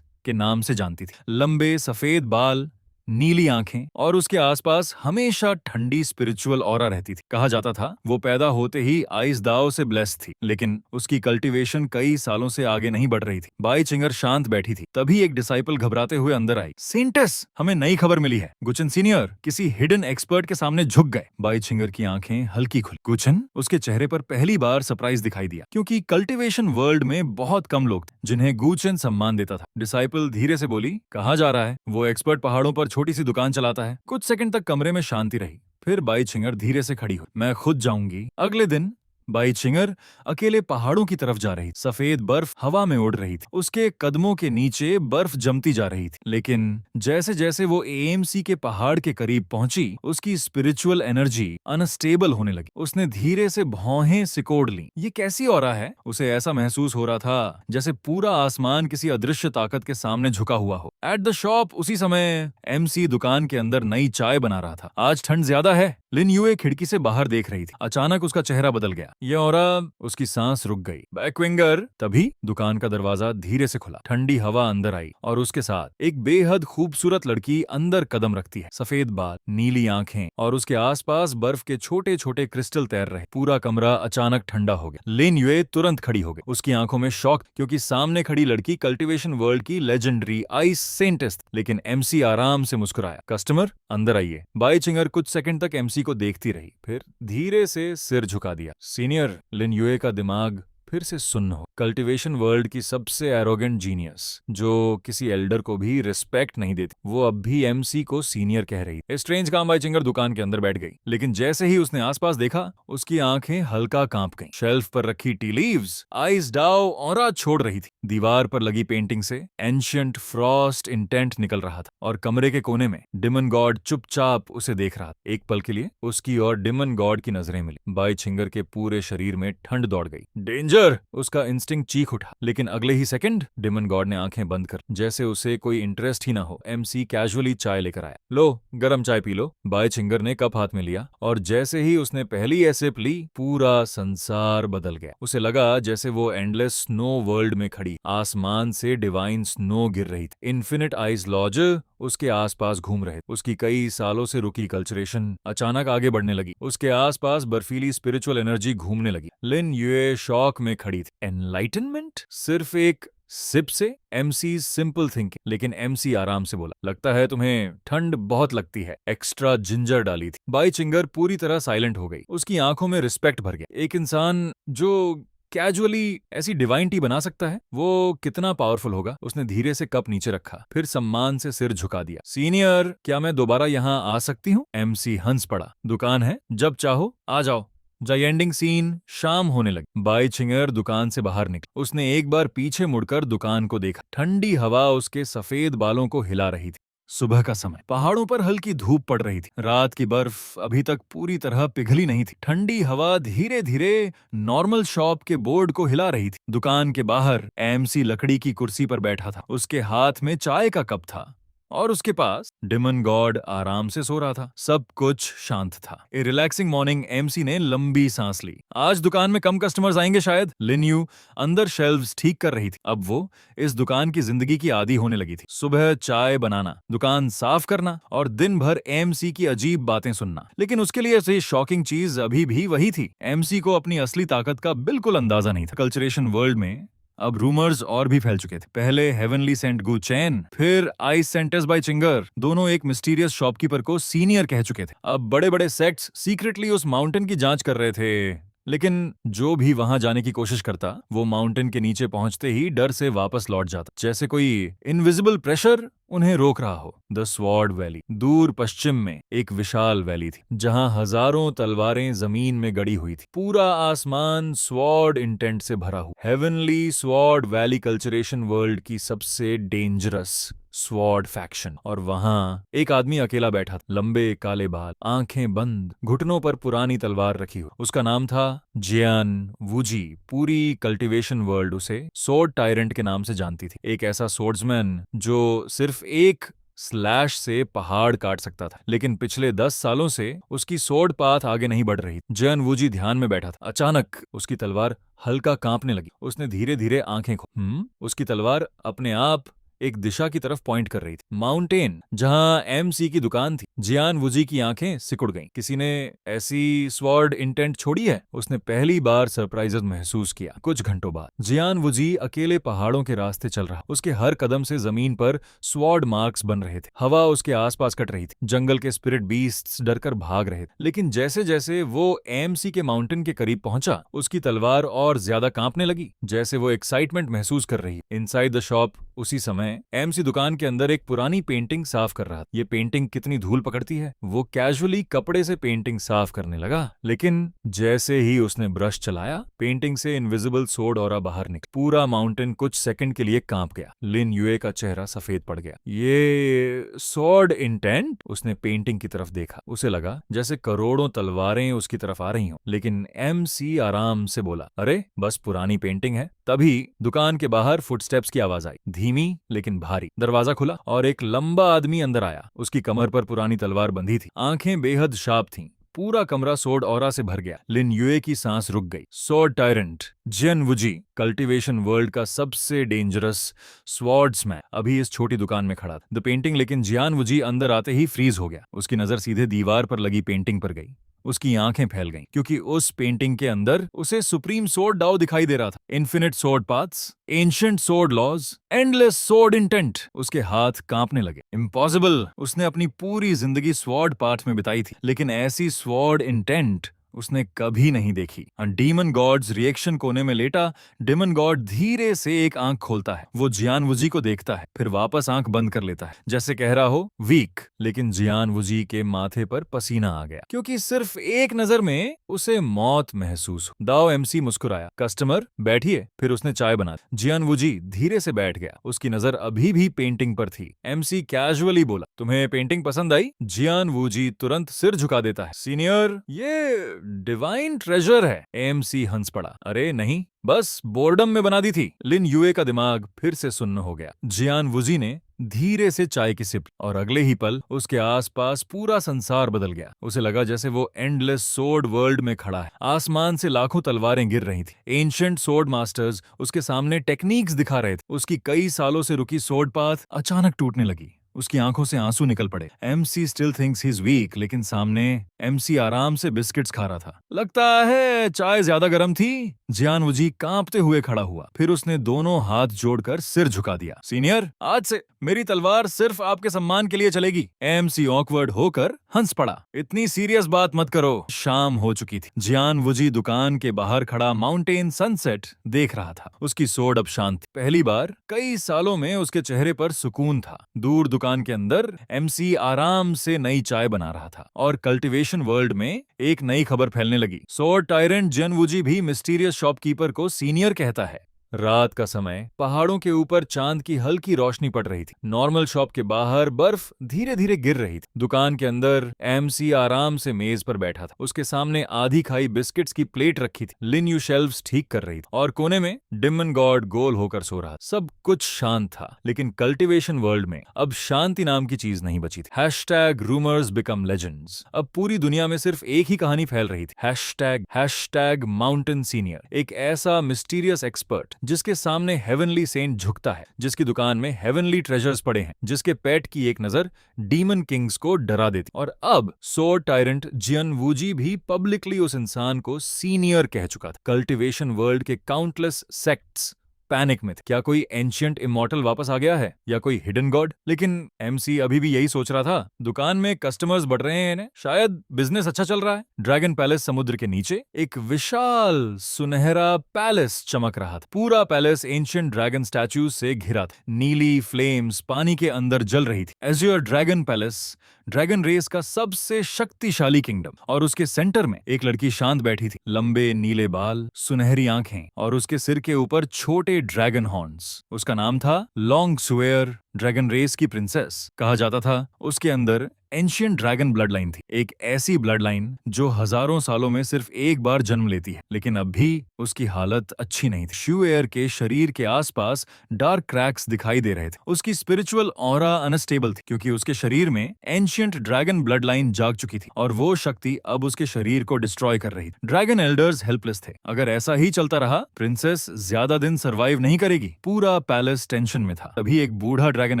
के नाम से जानती थी। लंबे सफेद बाल, नीली आंखें और उसके आसपास हमेशा ठंडी स्पिरिचुअल ऑरा रहती थी। कहा जाता था वो पैदा होते ही आइस दाव से ब्लेस्ड थी, लेकिन उसकी कल्टीवेशन कई सालों से आगे नहीं बढ़ रही थी। बाई चिंगर शांत बैठी थी, तभी एक डिसाइपल घबराते हुए अंदर आई। सेंटस, हमें नई खबर मिली है। गुचन सीनियर किसी हिडन एक्सपर्ट के सामने झुक गए। बाई चिंगर की आंखें हल्की खुली। गुचन, उसके चेहरे पर पहली बार सरप्राइज दिखाई दिया, क्योंकि कल्टीवेशन वर्ल्ड में बहुत कम लोग थे जिन्हें गुचन सम्मान देता था। डिसाइपल धीरे से बोली, कहाँ जा रहा है? वो एक्सपर्ट पहाड़ों पर छोटी सी दुकान चलाता है। कुछ सेकंड तक कमरे में शांति रही, फिर बाई चिंगर धीरे से खड़ी हुई। मैं खुद जाऊंगी। अगले दिन बाई चिंगर अकेले पहाड़ों की तरफ जा रही थी। सफेद बर्फ हवा में उड़ रही थी, उसके कदमों के नीचे बर्फ जमती जा रही थी। लेकिन जैसे जैसे वो एएमसी के पहाड़ के करीब पहुंची, उसकी स्पिरिचुअल एनर्जी अनस्टेबल होने लगी। उसने धीरे से भौहें सिकोड़ ली। ये कैसी ऑरा है? उसे ऐसा महसूस हो रहा था जैसे पूरा आसमान किसी अदृश्य ताकत के सामने झुका हुआ हो। एट द शॉप उसी समय एमसी दुकान के अंदर नई चाय बना रहा था। आज ठंड ज्यादा है। लिन यूए खिड़की से बाहर देख रही थी। अचानक उसका चेहरा बदल गया। ये औरा, उसकी सांस रुक गई। बैकविंगर। तभी दुकान का दरवाजा धीरे से खुला। ठंडी हवा अंदर आई और उसके साथ एक बेहद खूबसूरत लड़की अंदर कदम रखती है। सफेद बाल, नीली आंखें और उसके आसपास बर्फ के छोटे छोटे क्रिस्टल तैर रहे। पूरा कमरा अचानक ठंडा हो गया। लिन यूए तुरंत खड़ी हो गई। उसकी आंखों में शॉक, क्योंकि सामने खड़ी लड़की कल्टीवेशन वर्ल्ड की लेजेंडरी आइस सेंटेस्ट। लेकिन एमसी आराम से मुस्कुराया। कस्टमर, अंदर आइए। बाई चिंगर कुछ सेकंड तक एमसी को देखती रही, फिर धीरे से सिर झुका दिया। सीनियर, लिन यूए का दिमाग फिर से सुन्न हो। कल्टीवेशन वर्ल्ड की सबसे एरोगेंट जीनियस, जो किसी एल्डर को भी रिस्पेक्ट नहीं देती, वो अब भी एमसी को सीनियर कह रही। स्ट्रेंज काम। बाई चिंगर दुकान के अंदर बैठ गई, लेकिन जैसे ही उसने आसपास देखा, उसकी आंखें हल्का कांप गईं। शेल्फ पर रखी टी लीव्स आइस डाउ ऑरा छोड़ रही थी। दीवार पर लगी पेंटिंग से एंशिएंट फ्रॉस्ट इंटेंट निकल रहा था और कमरे के कोने में डिमन गॉड चुपचाप उसे देख रहा था। एक पल के लिए उसकी और डिमन गॉड की नजरें मिली। बाई चिंगर के पूरे शरीर में ठंड दौड़ गई। डेंजर! उसका इंस्टिंक्ट चीख उठा, लेकिन अगले ही सेकंड डिमन गॉड ने आंखें बंद कर, जैसे उसे कोई इंटरेस्ट ही ना हो। एमसी कैजुअली चाय लेकर आया। लो, गरम चाय पी लो। बाई चिंगर ने कप हाथ में लिया और जैसे ही उसने पहली सिप ली, पूरा संसार बदल गया। उसे लगा जैसे वो एंडलेस स्नो वर्ल्ड में खड़ी। आसमान से डिवाइन स्नो गिर रही थी। इन्फिनिट आइस लॉज उसके आसपास घूम रहे। उसकी कई सालों से रुकी कल्चरेशन अचानक आगे बढ़ने लगी। उसके आसपास बर्फीली स्पिरिचुअल एनर्जी घूमने लगी। लिन यूए शॉक में खड़ी थी। एनलाइटनमेंट? सिर्फ एक सिप से? MC simple thinking. लेकिन एमसी आराम से बोला, लगता है तुम्हें ठंड बहुत लगती है। एक्स्ट्रा जिंजर डाली थी। बाई चिंगर पूरी तरह साइलेंट हो गई। उसकी आंखों में रिस्पेक्ट भर गया। एक इंसान जो कैजुअली ऐसी डिवाइन टी बना सकता है, वो कितना पावरफुल होगा। उसने धीरे से कप नीचे रखा, फिर सम्मान से सिर झुका दिया। सीनियर, क्या मैं दोबारा यहाँ आ सकती हूँ? एमसी हंस पड़ा। दुकान है, जब चाहो आ जाओ। जायेंडिंग सीन। शाम होने लगी। बाई चिंगर दुकान से बाहर निकली। उसने एक बार पीछे मुड़कर दुकान को देखा। ठंडी हवा उसके सफेद बालों को हिला रही थी। सुबह का समय। पहाड़ों पर हल्की धूप पड़ रही थी। रात की बर्फ अभी तक पूरी तरह पिघली नहीं थी। ठंडी हवा धीरे धीरे नॉर्मल शॉप के बोर्ड को हिला रही थी। दुकान के बाहर एमसी लकड़ी की कुर्सी पर बैठा था। उसके हाथ में चाय का कप था और उसके पास डिमन गॉड आराम से सो रहा था। सब कुछ शांत था। ए रिलैक्सिंग मॉर्निंग। एमसी ने लंबी सांस ली। आज दुकान में कम कस्टमर्स आएंगे शायद। लिन यू अंदर शेल्व्स ठीक कर रही थी। अब वो इस दुकान की जिंदगी की आदी होने लगी थी। सुबह चाय बनाना, दुकान साफ करना और दिन भर एमसी की अजीब बातें सुनना। लेकिन उसके लिए ऐसी शॉकिंग चीज अभी भी वही थी। एमसी को अपनी असली ताकत का बिल्कुल अंदाजा नहीं था। कल्चरेशन वर्ल्ड में अब रूमर्स और भी फैल चुके थे। पहले हेवनली सेंट गु चैन, फिर आइस सेंटर्स बाय चिंगर, दोनों एक मिस्टीरियस शॉपकीपर को सीनियर कह चुके थे। अब बड़े बड़े सेक्ट्स सीक्रेटली उस माउंटेन की जांच कर रहे थे। लेकिन जो भी वहां जाने की कोशिश करता, वो माउंटेन के नीचे पहुंचते ही डर से वापस लौट जाता, जैसे कोई इनविजिबल प्रेशर उन्हें रोक रहा हो। The sword valley. दूर पश्चिम में एक विशाल वैली थी, जहां हजारों तलवारें जमीन में गड़ी हुई थी। पूरा आसमान स्वॉर्ड इंटेंट से भरा हुआ। Heavenly sword valley culturation world की सबसे डेंजरस स्वॉर्ड फैक्शन। और वहां एक आदमी अकेला बैठा था। लंबे काले बाल, आंखें बंद, घुटनों पर पुरानी तलवार रखी हुई। उसका नाम था जियान वूजी। पूरी कल्टीवेशन वर्ल्ड उसे सोर्ड टायरेंट के नाम से जानती थी। एक ऐसा सोर्ड्समैन जो सिर्फ एक स्लैश से पहाड़ काट सकता था। लेकिन पिछले 10 सालों से उसकी सोर्ड पाथ आगे नहीं बढ़ रही। जियान वूजी ध्यान में बैठा था। अचानक उसकी तलवार हल्का कांपने लगी। उसने धीरे धीरे आंखें खोली। उसकी तलवार अपने आप एक दिशा की तरफ पॉइंट कर रही थी, माउंटेन जहां एमसी की दुकान थी। जियान वुजी की आंखें सिकुड़ गईं। किसी ने ऐसी स्वॉर्ड इंटेंट छोड़ी है? उसने पहली बार सरप्राइज महसूस किया। कुछ घंटों बाद जियान वुजी अकेले पहाड़ों के रास्ते चल रहा। उसके हर कदम से जमीन पर स्वॉर्ड मार्क्स बन रहे थे। हवा उसके आसपास कट रही थी। जंगल के स्पिरिट बीस्ट्स डरकर भाग रहे थे। लेकिन जैसे जैसे वो एमसी के माउंटेन के करीब पहुंचा, उसकी तलवार और ज्यादा कांपने लगी, जैसे वो एक्साइटमेंट महसूस कर रही। इनसाइड द शॉप उसी समय एमसी दुकान के अंदर एक पुरानी पेंटिंग साफ कर रहा था। ये पेंटिंग कितनी धूल पकड़ती है। वो कैजुअली कपड़े से पेंटिंग साफ करने लगा, लेकिन जैसे ही उसने ब्रश चलाया, पेंटिंग से इनविजिबल सोड ऑरा बाहर निकला। पूरा माउंटेन कुछ सेकंड के लिए कांप गया। लिन यूए का चेहरा सफेद पड़ गया। ये स्वॉर्ड इंटेंट? उसने पेंटिंग की तरफ देखा। उसे लगा जैसे करोड़ों तलवारें उसकी तरफ आ रही हों। लेकिन एमसी आराम से बोला, अरे बस पुरानी पेंटिंग है। तभी दुकान के बाहर फुटस्टेप्स की आवाज आई, धीमी लेकिन भारी। दरवाजा खुला और एक लंबा आदमी अंदर आया। उसकी कमर पर पुरानी तलवार बंधी थी। आंखें बेहद शार्प थीं। पूरा कमरा सोड ऑरा से भर गया। लिन यूए की सांस रुक गई। स्वॉर्ड टायरेंट जियान वुजी, कल्टीवेशन वर्ल्ड का सबसे डेंजरस स्वॉर्ड्समैन, अभी इस छोटी दुकान में खड़ा था। द पेंटिंग लेकिन जियान वुजी अंदर आते ही फ्रीज हो गया। उसकी नजर सीधे दीवार पर लगी पेंटिंग पर गई। उसकी आंखें फैल गईं, क्योंकि उस पेंटिंग के अंदर उसे सुप्रीम सोर्ड डाओ दिखाई दे रहा था। Infinite sword paths, ancient sword laws, endless sword intent. उसके हाथ कांपने लगे। इम्पॉसिबल! उसने अपनी पूरी जिंदगी स्वॉर्ड पाथ में बिताई थी, लेकिन ऐसी स्वॉर्ड इंटेंट उसने कभी नहीं देखी। डीमन गॉड्स रिएक्शन कोने में लेटा, डेमन गॉड धीरे से एक आंख खोलता है। वो जियान वुजी को देखता है, फिर वापस आंख बंद कर लेता है, जैसे कह रहा हो वीक। लेकिन जियान वुजी के माथे पर पसीना आ गया, क्योंकि सिर्फ एक नजर में उसे मौत महसूस हो। दाओ एमसी मुस्कुराया, कस्टमर बैठिए। फिर उसने चाय बना दी। जियान वुजी धीरे से बैठ गया। उसकी नजर अभी भी पेंटिंग पर थी। एमसी कैजुअली बोला, तुम्हें पेंटिंग पसंद आई? जियान वुजी तुरंत सिर झुका देता है, सीनियर, ये डिवाइन ट्रेजर है। एमसी हंस पड़ा, अरे नहीं, बस बोर्डम में बना दी थी। लिन यूए का दिमाग फिर से सुन्न हो गया। जियान वुजी ने धीरे से चाय की सिप, और अगले ही पल उसके आसपास पूरा संसार बदल गया। उसे लगा जैसे वो एंडलेस सोर्ड वर्ल्ड में खड़ा है। आसमान से लाखों तलवारें गिर रही थी। एंशिएंट सोर्ड मास्टर्स उसके सामने टेक्निक्स दिखा रहे थे। उसकी कई सालों से रुकी सोर्ड पाथ अचानक टूटने लगी। उसकी आंखों से आंसू निकल पड़े। MC still thinks he is weak, लेकिन सामने एमसी आराम से बिस्किट्स खा रहा था। लगता है चाय ज्यादा गर्म थी। जियान वुजी कांपते हुए खड़ा हुआ। फिर उसने दोनों हाथ जोड़कर सिर झुका दिया। सीनियर, आज से मेरी तलवार सिर्फ आपके सम्मान के लिए चलेगी। एमसी ऑकवर्ड होकर हंस पड़ा। इतनी सीरियस बात मत करो। शाम हो चुकी थी। जियान वुजी दुकान के बाहर खड़ा माउंटेन सनसेट देख रहा था। उसकी सोड अब शांत थी। पहली बार कई सालों में उसके चेहरे पर सुकून था। दूर दुकान के अंदर एमसी आराम से नई चाय बना रहा था, और कल्टीवेशन वर्ल्ड में एक नई खबर फैलने लगी। स्वॉर्ड टायरेंट जियान वुजी भी मिस्टीरियस शॉपकीपर को सीनियर कहता है। रात का समय, पहाड़ों के ऊपर चांद की हल्की रोशनी पड़ रही थी। नॉर्मल शॉप के बाहर बर्फ धीरे धीरे गिर रही थी। दुकान के अंदर एमसी आराम से मेज पर बैठा था। उसके सामने आधी खाई बिस्किट्स की प्लेट रखी थी। लिन यू शेल्व्स ठीक कर रही थी, और कोने में डिमन गॉड गोल होकर सो रहा। सब कुछ शांत था, लेकिन कल्टीवेशन वर्ल्ड में अब शांति नाम की चीज नहीं बची थी। Hashtag rumours become legends. अब पूरी दुनिया में सिर्फ एक ही कहानी फैल रही थी। हैशटैग माउंटेन सीनियर, एक ऐसा मिस्टीरियस एक्सपर्ट जिसके सामने हेवनली सेंट झुकता है, जिसकी दुकान में हेवनली ट्रेजर्स पड़े हैं, जिसके पेट की एक नजर डीमन किंग्स को डरा देती। और अब स्वॉर्ड टायरेंट जियान वुजी भी पब्लिकली उस इंसान को सीनियर कह चुका था। कल्टीवेशन वर्ल्ड के काउंटलेस सेक्ट्स पैनिक में थे। क्या कोई एंशिएंट इमॉर्टल वापस आ गया है, या कोई हिडन गॉड? लेकिन एमसी अभी भी यही सोच रहा था। दुकान में कस्टमर्स बढ़ रहे हैं, शायद बिजनेस अच्छा चल रहा है। ड्रैगन पैलेस समुद्र के नीचे एक विशाल सुनहरा पैलेस चमक रहा था। पूरा पैलेस एंशिएंट ड्रैगन स्टैच्यूज से घिरा था। नीली फ्लेम्स पानी के अंदर जल रही थी। Azure dragon palace dragon race का सबसे शक्तिशाली किंगडम, और उसके सेंटर में एक लड़की शांत बैठी थी। लंबे नीले बाल, सुनहरी आंखें, और उसके सिर के ऊपर छोटे ड्रैगन हॉर्न्स। उसका नाम था लॉन्ग स्वेयर। ड्रैगन रेस की प्रिंसेस। कहा जाता था उसके अंदर एंशियंट ड्रैगन ब्लड लाइन थी, एक ऐसी ब्लड लाइन जो हजारों सालों में सिर्फ एक बार जन्म लेती है, लेकिन अब भी उसकी हालत अच्छी नहीं थी। श्यूएयर के शरीर के आसपास डार्क क्रैक्स दिखाई दे रहे थे। उसकी स्पिरिचुअल ऑरा अनस्टेबल थी क्योंकि उसके शरीर में एंशियंट ड्रैगन ब्लड लाइन जाग चुकी थी और वो शक्ति अब उसके शरीर को डिस्ट्रॉय कर रही थी। ड्रैगन एल्डर्स हेल्पलेस थे। अगर ऐसा ही चलता रहा, प्रिंसेस ज्यादा दिन सर्वाइव नहीं करेगी। पूरा पैलेस टेंशन में था। तभी एक बूढ़ा ड्रैगन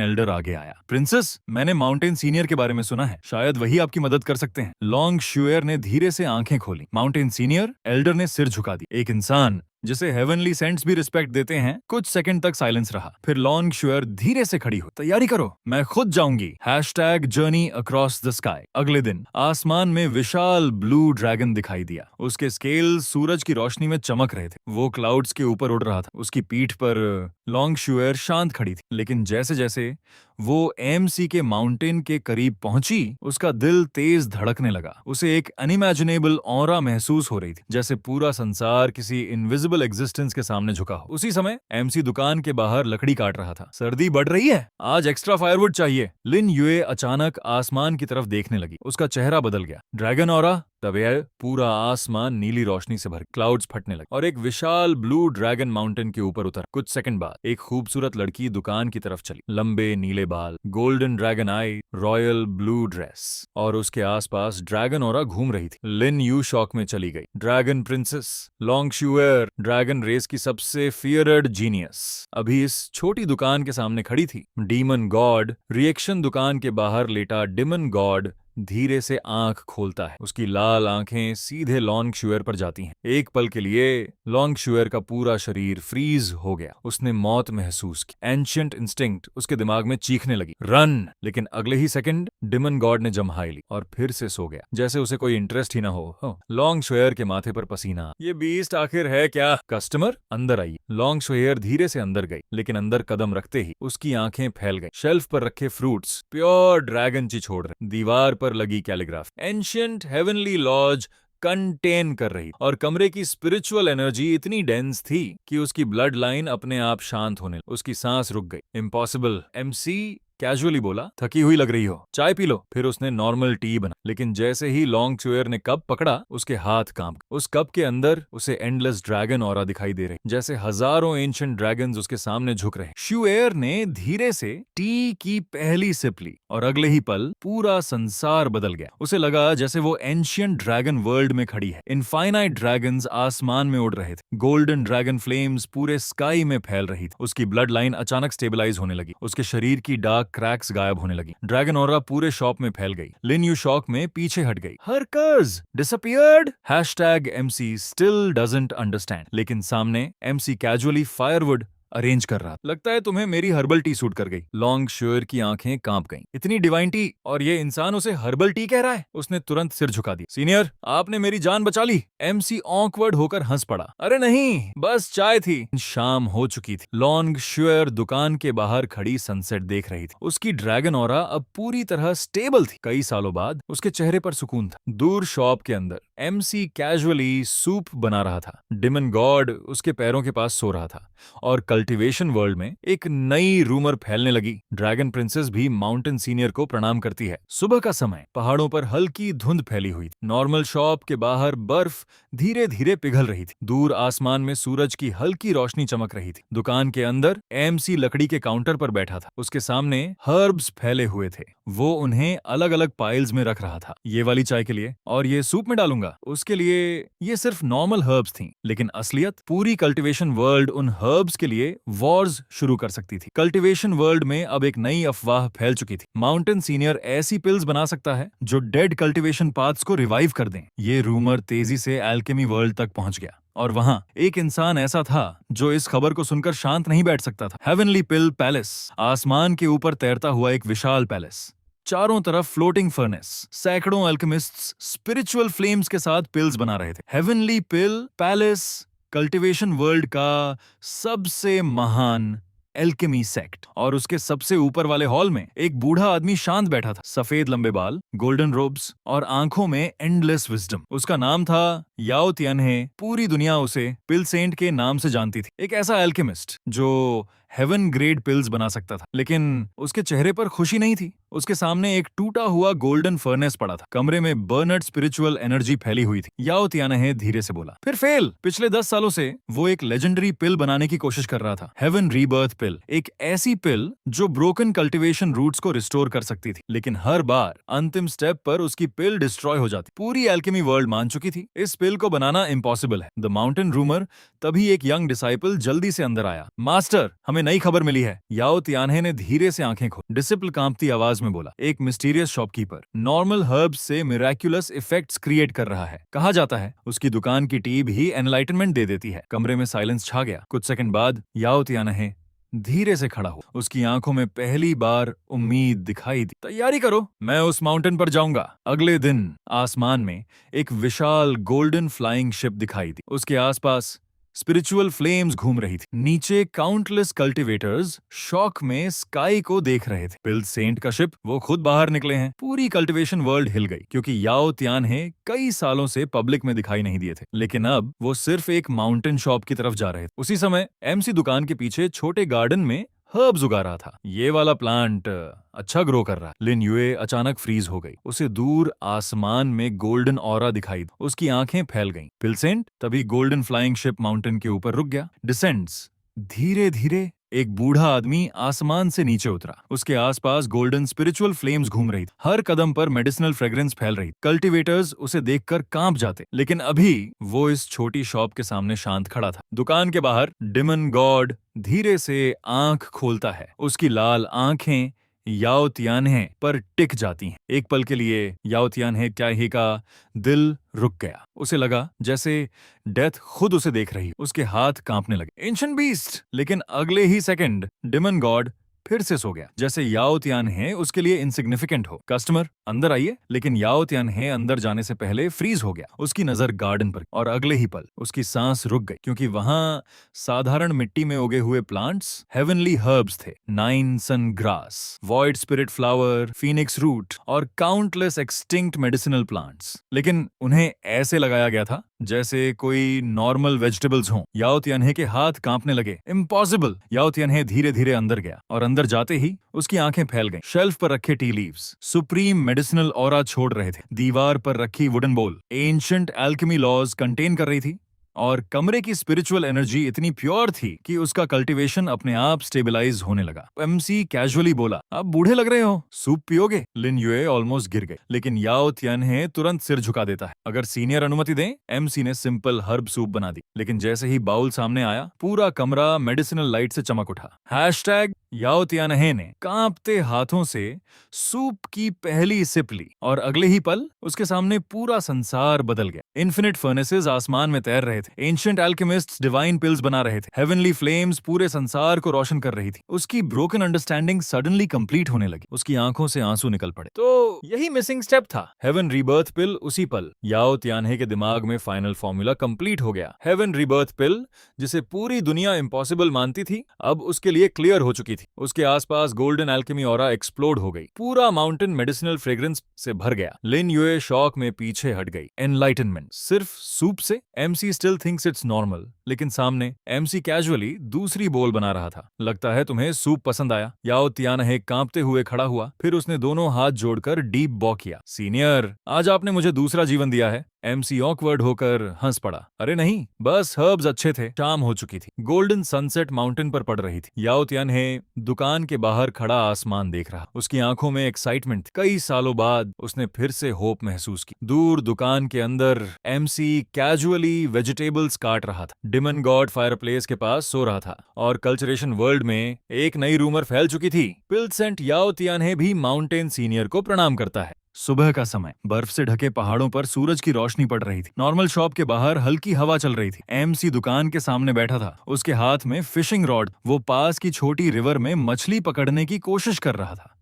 एल्डर आगे आया। प्रिंसेस, मैंने माउंटेन सीनियर के बारे में सुना है, शायद वही आपकी मदद कर सकते हैं। लॉन्ग श्यूएर ने धीरे से आंखें खोली। Mountain senior? एल्डर ने सिर झुका दी। एक इंसान जिसे हेवनली सेंट्स भी रिस्पेक्ट देते हैं। कुछ सेकंड तक साइलेंस रहा, फिर लॉन्ग श्यूएर धीरे से खड़ी हुई। तैयारी करो, मैं खुद जाऊंगी। #Journey across the sky. अगले दिन आसमान में विशाल ब्लू ड्रैगन दिखाई दिया। उसके स्केल सूरज की रोशनी में चमक रहे थे। वो क्लाउड्स के ऊपर उड़ रहा था। उसकी पीठ पर लॉन्ग श्यूएर शांत खड़ी थी, लेकिन जैसे जैसे वो एमसी के माउंटेन के करीब पहुंची, उसका दिल तेज धड़कने लगा। उसे एक अनइमेजिनेबल ऑरा महसूस हो रही थी, जैसे पूरा संसार किसी इनविजिबल एग्जिस्टेंस के सामने झुका हो। उसी समय एमसी दुकान के बाहर लकड़ी काट रहा था। सर्दी बढ़ रही है, आज एक्स्ट्रा फायरवुड चाहिए। लिन यूए अचानक आसमान की तरफ देखने लगी। उसका चेहरा बदल गया। Dragon aura? तब यह पूरा आसमान नीली रोशनी से भर, क्लाउड्स फटने लगे और एक विशाल ब्लू ड्रैगन माउंटेन के ऊपर उतर। कुछ सेकंड बाद एक खूबसूरत लड़की दुकान की तरफ चली। लंबे नीले बाल, गोल्डन ड्रैगन आई, रॉयल ब्लू ड्रेस, और उसके आसपास ड्रैगन ऑरा घूम रही थी। लिन यू शॉक में चली गई। Dragon princess Long Xueer, dragon race की सबसे फियर्ड जीनियस, अभी इस छोटी दुकान के सामने खड़ी थी। डीमन गॉड रिएक्शन दुकान के बाहर लेटा डिमन गॉड धीरे से आंख खोलता है। उसकी लाल आंखें सीधे लॉन्ग श्यूएर पर जाती हैं। एक पल के लिए लॉन्ग श्यूएर का पूरा शरीर फ्रीज हो गया। उसने मौत महसूस की। एंशिएंट इंस्टिंक्ट उसके दिमाग में चीखने लगी, रन! लेकिन अगले ही सेकंड डिमन गॉड ने जम्हाई ली और फिर से सो गया, जैसे उसे कोई इंटरेस्ट ही ना हो। लॉन्ग श्यूएर के माथे पर पसीना। ये बीस्ट आखिर है क्या? कस्टमर अंदर आइए। लॉन्ग श्यूएर धीरे से अंदर गई, लेकिन अंदर कदम रखते ही उसकी आंखें फैल गई। शेल्फ पर रखे फ्रूट्स प्योर ड्रैगन ची छोड़ रहे, दीवार पर लगी कैलीग्राफ एंशिएंट हेवनली लॉज कंटेन कर रही, और कमरे की स्पिरिचुअल एनर्जी इतनी डेंस थी कि उसकी ब्लड लाइन अपने आप शांत होने लगी। उसकी सांस रुक गई। इम्पॉसिबल, एमसी कैजुअली बोला, थकी हुई लग रही हो, चाय पी लो। फिर उसने नॉर्मल टी बना, लेकिन जैसे ही लॉन्ग श्यूएर ने कप पकड़ा, उसके हाथ कांप गए। उस कप के अंदर उसे एंडलेस ड्रैगन ऑरा दिखाई दे रही, जैसे हजारों एंशिएंट ड्रैगन्स उसके सामने झुक रहे। श्यूएर ने धीरे से टी की पहली सिप ली और अगले ही पल पूरा संसार बदल गया। उसे लगा जैसे वो एंशिएंट ड्रैगन वर्ल्ड में खड़ी है। इनफाइनाइट ड्रैगन्स आसमान में उड़ रहे थे। गोल्डन ड्रैगन फ्लेम्स पूरे स्काई में फैल रही थी। उसकी ब्लड लाइन अचानक स्टेबलाइज होने लगी। उसके शरीर की डार्क क्रैक्स गायब होने लगी। ड्रैगन ऑरा पूरे शॉप में फैल गई। लिन यू शॉक में पीछे हट गई। हर कर्ज disappeared. #MC still doesn't understand. लेकिन सामने एमसी कैजुअली फायरवुड अरेंज कर रहा। लगता है तुम्हें मेरी हर्बल टी सूट कर गई। लॉन्ग श्यूएर की आंखें कांप गईं। इतनी डिवाइन टी, और ये इंसान उसे हर्बल टी कह रहा है। उसने तुरंत सिर झुका दिया। सीनियर, आपने मेरी जान बचा ली। एमसी ऑकवर्ड होकर हंस पड़ा। अरे नहीं, बस चाय थी। शाम हो चुकी थी। लॉन्ग श्यूएर दुकान के बाहर खड़ी सनसेट देख रही थी। उसकी ड्रैगन ऑरा अब पूरी तरह स्टेबल थी। कई सालों बाद उसके चेहरे पर सुकून था। दूर शॉप के अंदर एमसी कैजुअली सूप बना रहा था। डिमन गॉड उसके पैरों के पास सो रहा था, और कल्टीवेशन वर्ल्ड में एक नई रूमर फैलने लगी। ड्रैगन प्रिंसेस भी माउंटेन सीनियर को प्रणाम करती है। सुबह का समय, पहाड़ों पर हल्की धुंध फैली हुई थी। नॉर्मल शॉप के बाहर बर्फ धीरे धीरे पिघल रही थी। दूर आसमान में सूरज की हल्की रोशनी चमक रही थी। दुकान के अंदर एमसी लकड़ी के काउंटर पर बैठा था। उसके सामने हर्ब्स फैले हुए थे। वो उन्हें अलग अलग पाइल्स में रख रहा था। ये वाली चाय के लिए, और ये सूप में डालूंगा उसके लिए। ये सिर्फ नॉर्मल हर्ब्स थी, लेकिन असलियत पूरी कल्टीवेशन वर्ल्ड उन हर्ब्स के लिए वॉर्स शुरू कर सकती थी। कल्टीवेशन वर्ल्ड में अब एक नई अफवाह फैल चुकी थी। माउंटेन सीनियर ऐसी पिल्स बना सकता है जो डेड कल्टीवेशन पाथ्स को रिवाइव कर दें। ये रूमर तेजी से एल्केमी वर्ल्ड तक पहुंच गया, और वहां एक इंसान ऐसा था जो इस खबर को सुनकर शांत नहीं बैठ सकता था। हेवनली पिल पैलेस, आसमान के ऊपर तैरता हुआ एक विशाल पैलेस, चारों तरफ फ्लोटिंग फर्नेस, सैकड़ों अल्केमिस्ट्स स्पिरिचुअल फ्लेम्स के साथ पिल्स बना रहे थे। हेवनली पिल पैलेस कल्टीवेशन वर्ल्ड का सबसे महान एल्केमी सेक्ट, और उसके सबसे ऊपर वाले हॉल में एक बूढ़ा आदमी शांत बैठा था। सफेद लंबे बाल, गोल्डन रोब्स, और आंखों में एंडलेस विजडम। उसका नाम था याओ तियानहे। पूरी दुनिया उसे पिल सेंट के नाम से जानती थी। एक ऐसा एल्केमिस्ट जो हेवन ग्रेड पिल्स बना सकता था। लेकिन उसके चेहरे पर खुशी नहीं थी। उसके सामने एक टूटा हुआ गोल्डन फर्नेस पड़ा था। कमरे में बर्नर्ड स्पिरिचुअल एनर्जी फैली हुई थी। याओ तियानहे धीरे से बोला, फिर फेल। पिछले 10 सालों से वो एक लेजेंडरी पिल बनाने की कोशिश कर रहा था, हेवन रीबर्थ पिल, एक ऐसी पिल जो ब्रोकन कल्टीवेशन रूट्स को रिस्टोर कर सकती थी। लेकिन हर बार अंतिम स्टेप पर उसकी पिल डिस्ट्रॉय हो जाती। पूरी एल्केमी वर्ल्ड मान चुकी थी इस पिल को बनाना इम्पॉसिबल है। The mountain rumour. तभी एक यंग डिसाइपल जल्दी से अंदर आया। मास्टर, हमें नई खबर मिली है। याओ तियानहे ने धीरे से आंखें खोली। डिसिपल कांपती आवाज में बोला, एक मिस्टीरियस शॉपकीपर नॉर्मल हर्ब्स से मिराक्युलस इफेक्ट्स क्रिएट कर रहा है। कहा जाता है उसकी दुकान की टीम ही एनलाइटनमेंट दे देती है। कमरे में साइलेंस छा गया। कुछ सेकंड बाद याओ तियानहे धीरे से खड़ा हो। उसकी आंखों में पहली बार उम्मीद दिखाई दी। तैयारी करो, मैं उस माउंटेन पर जाऊंगा। अगले दिन आसमान में एक विशाल गोल्डन फ्लाइंग शिप दिखाई दी। उसके आसपास स्पिरिचुअल फ्लेम्स घूम रही थी। नीचे काउंटलेस कल्टीवेटर्स शौक में स्काई को देख रहे थे। पिल सेंट का शिप वो खुद बाहर निकले हैं। पूरी कल्टीवेशन वर्ल्ड हिल गई, क्योंकि याओ तियानहे कई सालों से पब्लिक में दिखाई नहीं दिए थे। लेकिन अब वो सिर्फ एक माउंटेन शॉप की तरफ जा रहे थे। उसी समय एमसी दुकान के पीछे छोटे गार्डन में हर्ब्स उगा रहा था। ये वाला प्लांट अच्छा ग्रो कर रहा है। लिन यूए अचानक फ्रीज हो गई। उसे दूर आसमान में गोल्डन ऑरा दिखाई दी। उसकी आंखें फैल गईं। पिलसेंट तभी गोल्डन फ्लाइंग शिप माउंटेन के ऊपर रुक गया। डिसेंड्स। धीरे धीरे एक बूढ़ा आदमी आसमान से नीचे उतरा। उसके आसपास गोल्डन स्पिरिचुअल फ्लेम्स घूम रही थी। हर कदम पर मेडिसिनल फ्रेग्रेंस फैल रही। कल्टीवेटर्स उसे देखकर कांप जाते। लेकिन अभी वो इस छोटी शॉप के सामने शांत खड़ा था। दुकान के बाहर डिमन गॉड धीरे से आंख खोलता है। उसकी लाल आंखें याओ तियानहे पर टिक जाती हैं। एक पल के लिए याओ तियानहे त्याही का दिल रुक गया। उसे लगा जैसे डेथ खुद उसे देख रही। उसके हाथ कांपने लगे। Ancient beast. लेकिन अगले ही सेकंड डिमन गॉड फिर से सो गया, जैसे याओ तियानहे उसके लिए इनसिग्निफिकेंट हो। कस्टमर अंदर आइए। लेकिन याओ तियानहे अंदर जाने से पहले फ्रीज हो गया। उसकी नजर गार्डन पर, और अगले ही पल उसकी सांस रुक गई, क्योंकि वहां साधारण मिट्टी में उगे हुए प्लांट्स हेवनली हर्ब्स थे। 9 sun grass, void spirit flower, phoenix root और काउंटलेस एक्सटिंक्ट मेडिसिनल प्लांट्स। लेकिन उन्हें ऐसे लगाया गया था जैसे कोई नॉर्मल वेजिटेबल्स हों। याओ तियानहे के हाथ कांपने लगे। इम्पॉसिबल। याओ तियानहे धीरे धीरे अंदर गया, और अंदर जाते ही उसकी आंखें फैल गईं। शेल्फ पर रखे tea leaves supreme medicinal aura छोड़ रहे थे। दीवार पर रखी वुडन बोल एंशिएंट एल्केमी लॉज कंटेन कर रही थी। और कमरे की स्पिरिचुअल एनर्जी इतनी प्योर थी कि उसका कल्टीवेशन अपने आप स्टेबलाइज होने लगा। एमसी कैजुअली बोला, आप बूढ़े लग रहे हो, सूप पियोगे? लिन यूए ऑलमोस्ट गिर गए। लेकिन याओ तियानहे तुरंत सिर झुका देता है। अगर सीनियर अनुमति दें। एमसी ने सिंपल हर्ब सूप बना दी। लेकिन जैसे ही बाउल सामने आया, पूरा कमरा मेडिसिनल लाइट से चमक उठा। हैशटैग याओ तियानहे ने कांपते हाथों से सूप की पहली सिप ली, और अगले ही पल उसके सामने पूरा संसार बदल गया। इन्फिनिट फर्नेसेस आसमान में तैर रहे थे। एंशिएंट एल्केमिस्ट्स डिवाइन पिल्स बना रहे थे। हेवनली फ्लेम्स पूरे संसार को रोशन कर रही थी। उसकी ब्रोकन अंडरस्टैंडिंग सडनली कंप्लीट होने लगी। उसकी आंखों से आंसू निकल पड़े। तो यही मिसिंग स्टेप था। हेवन रीबर्थ पिल। उसी पल याओ तियानहे के दिमाग में फाइनल फॉर्मूला कंप्लीट हो गया। हेवन रीबर्थ पिल, जिसे पूरी दुनिया इम्पॉसिबल मानती थी, अब उसके लिए क्लियर हो चुकी थी। उसके आसपास गोल्डन एल्केमी ऑरा एक्सप्लोड हो गई। पूरा माउंटेन मेडिसिनल फ्रेग्रेंस से भर गया। लिन यूए शॉक में पीछे हट गई। एनलाइटनमेंट सिर्फ सूप से? MC still thinks it's normal. लेकिन सामने एमसी कैजुअली दूसरी बोल बना रहा था। लगता है तुम्हें सूप पसंद आया? याओ तियानहे कांपते हुए खड़ा हुआ। फिर उसने दोनों हाथ जोड़कर डीप बॉ किया। सीनियर, आज आपने मुझे दूसरा जीवन दिया है। एमसी ऑकवर्ड होकर हंस पड़ा। अरे नहीं, बस हर्ब्स अच्छे थे। शाम हो चुकी थी। गोल्डन सनसेट माउंटेन पर पड़ रही थी। याओ तियानहे दुकान के बाहर खड़ा आसमान देख रहा। उसकी आंखों में एक्साइटमेंट थी। कई सालों बाद उसने फिर से होप महसूस की। दूर दुकान के अंदर एमसी कैजुअली वेजिटेबल्स काट रहा था। डिमन गॉड फायरप्लेस के पास सो रहा था। और कल्चरेशन वर्ल्ड में एक नई रूमर फैल चुकी थी। पिलसेंट याओ तियानहे भी माउंटेन सीनियर को प्रणाम करता है। सुबह का समय। बर्फ से ढके पहाड़ों पर सूरज की रोशनी पड़ रही थी। नॉर्मल शॉप के बाहर हल्की हवा चल रही थी। एमसी दुकान के सामने बैठा था। उसके हाथ में फिशिंग रॉड। वो पास की छोटी रिवर में मछली पकड़ने की कोशिश कर रहा था।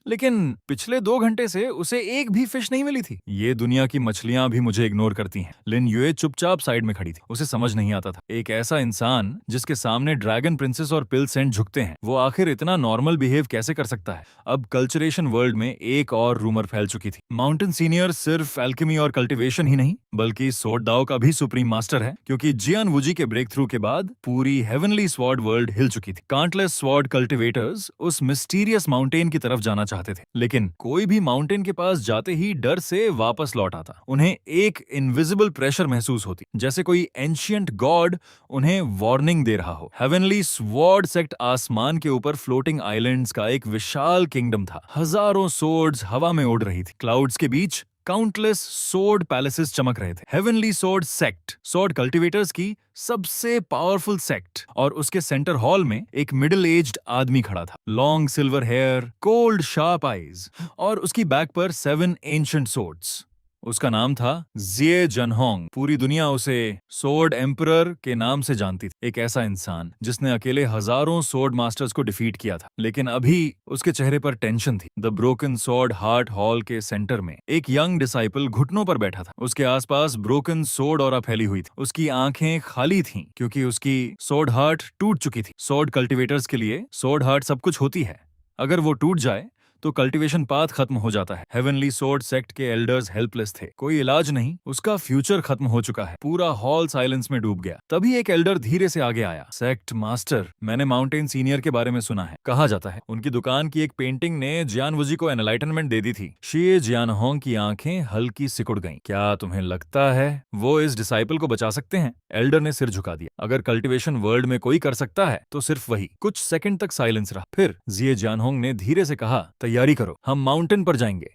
लेकिन पिछले 2 घंटे से उसे एक भी फिश नहीं मिली थी। ये दुनिया की मछलियां भी मुझे इग्नोर करती हैं। लिन यूए चुपचाप साइड में खड़ी थी। उसे समझ नहीं आता था, एक ऐसा इंसान जिसके सामने ड्रैगन प्रिंसेस और पिलसेंट झुकते हैं, वो आखिर इतना नॉर्मल बिहेव कैसे कर सकता है। अब कल्चरेशन वर्ल्ड में एक और रूमर फैल चुकी थी। माउंटेन सीनियर सिर्फ एल्केमी और कल्टिवेशन ही नहीं, बल्कि स्वॉर्ड दाओ का भी सुप्रीम मास्टर है। क्योंकि जियान वुजी के ब्रेक थ्रू के बाद पूरी हेवनली स्वॉर्ड वर्ल्ड हिल चुकी थी। कांटलेस स्वॉर्ड कल्टिवेटर्स उस मिस्टीरियस माउंटेन की तरफ जाना चाहते थे, लेकिन कोई भी माउंटेन के पास जाते ही डर से वापस लौट आता। उन्हें एक इनविजिबल प्रेशर महसूस होती, जैसे कोई एंशियंट गॉड उन्हें वार्निंग दे रहा हो। हेवनली स्वॉर्ड सेक्ट आसमान के ऊपर फ्लोटिंग आइलैंड्स का एक विशाल किंगडम था। हजारों सोर्ड्स हवा में उड़ रही थी। क्लाउड्स के बीच काउंटलेस सोर्ड पैलेसेस चमक रहे थे। Heavenly sword sect sword cultivators की सबसे पावरफुल सेक्ट, और उसके सेंटर हॉल में एक मिडिल एज्ड आदमी खड़ा था। Long silver hair, cold sharp eyes, और उसकी बैक पर 7 एंशिएंट सोर्ड्स। उसका नाम था जिए जनहोंग। पूरी दुनिया उसे सोर्ड एम्परर के नाम से जानती थी। एक ऐसा इंसान जिसने अकेले हजारों सोर्ड मास्टर्स को डिफीट किया था। लेकिन अभी उसके चेहरे पर टेंशन थी। The broken sword heart hall के सेंटर में एक यंग डिसाइपल घुटनों पर बैठा था। उसके आसपास ब्रोकन सोर्ड ऑरा फैली हुई थी। उसकी आंखें खाली थीं क्योंकि उसकी सोर्ड हार्ट टूट चुकी थी। सोर्ड कल्टिवेटर्स के लिए सोर्ड हार्ट सब कुछ होती है। अगर वो टूट जाए तो कल्टीवेशन पाथ खत्म हो जाता है। हेवनली सोर्ड सेक्ट के एल्डर्स हेल्पलेस थे। कोई इलाज नहीं, उसका फ्यूचर खत्म हो चुका है। पूरा हॉल साइलेंस में डूब गया। तभी एक एल्डर धीरे से आगे आया। सेक्ट मास्टर, मैंने माउंटेन सीनियर के बारे में सुना है। कहा जाता है उनकी दुकान की एक पेंटिंग ने जियानवुजी को एनलाइटनमेंट दे दी थी। शिए जियानहोंग की आंखें हल्की सिकुड़ गईं। क्या तुम्हें लगता है वो इस डिसाइपल को बचा सकते हैं? एल्डर ने सिर झुका दिया। अगर कल्टीवेशन वर्ल्ड में कोई कर सकता है तो सिर्फ वही। कुछ सेकंड तक साइलेंस रहा। फिर जिए जियानहोंग ने धीरे से कहा, तैयारी करो, हम माउंटेन पर जाएंगे।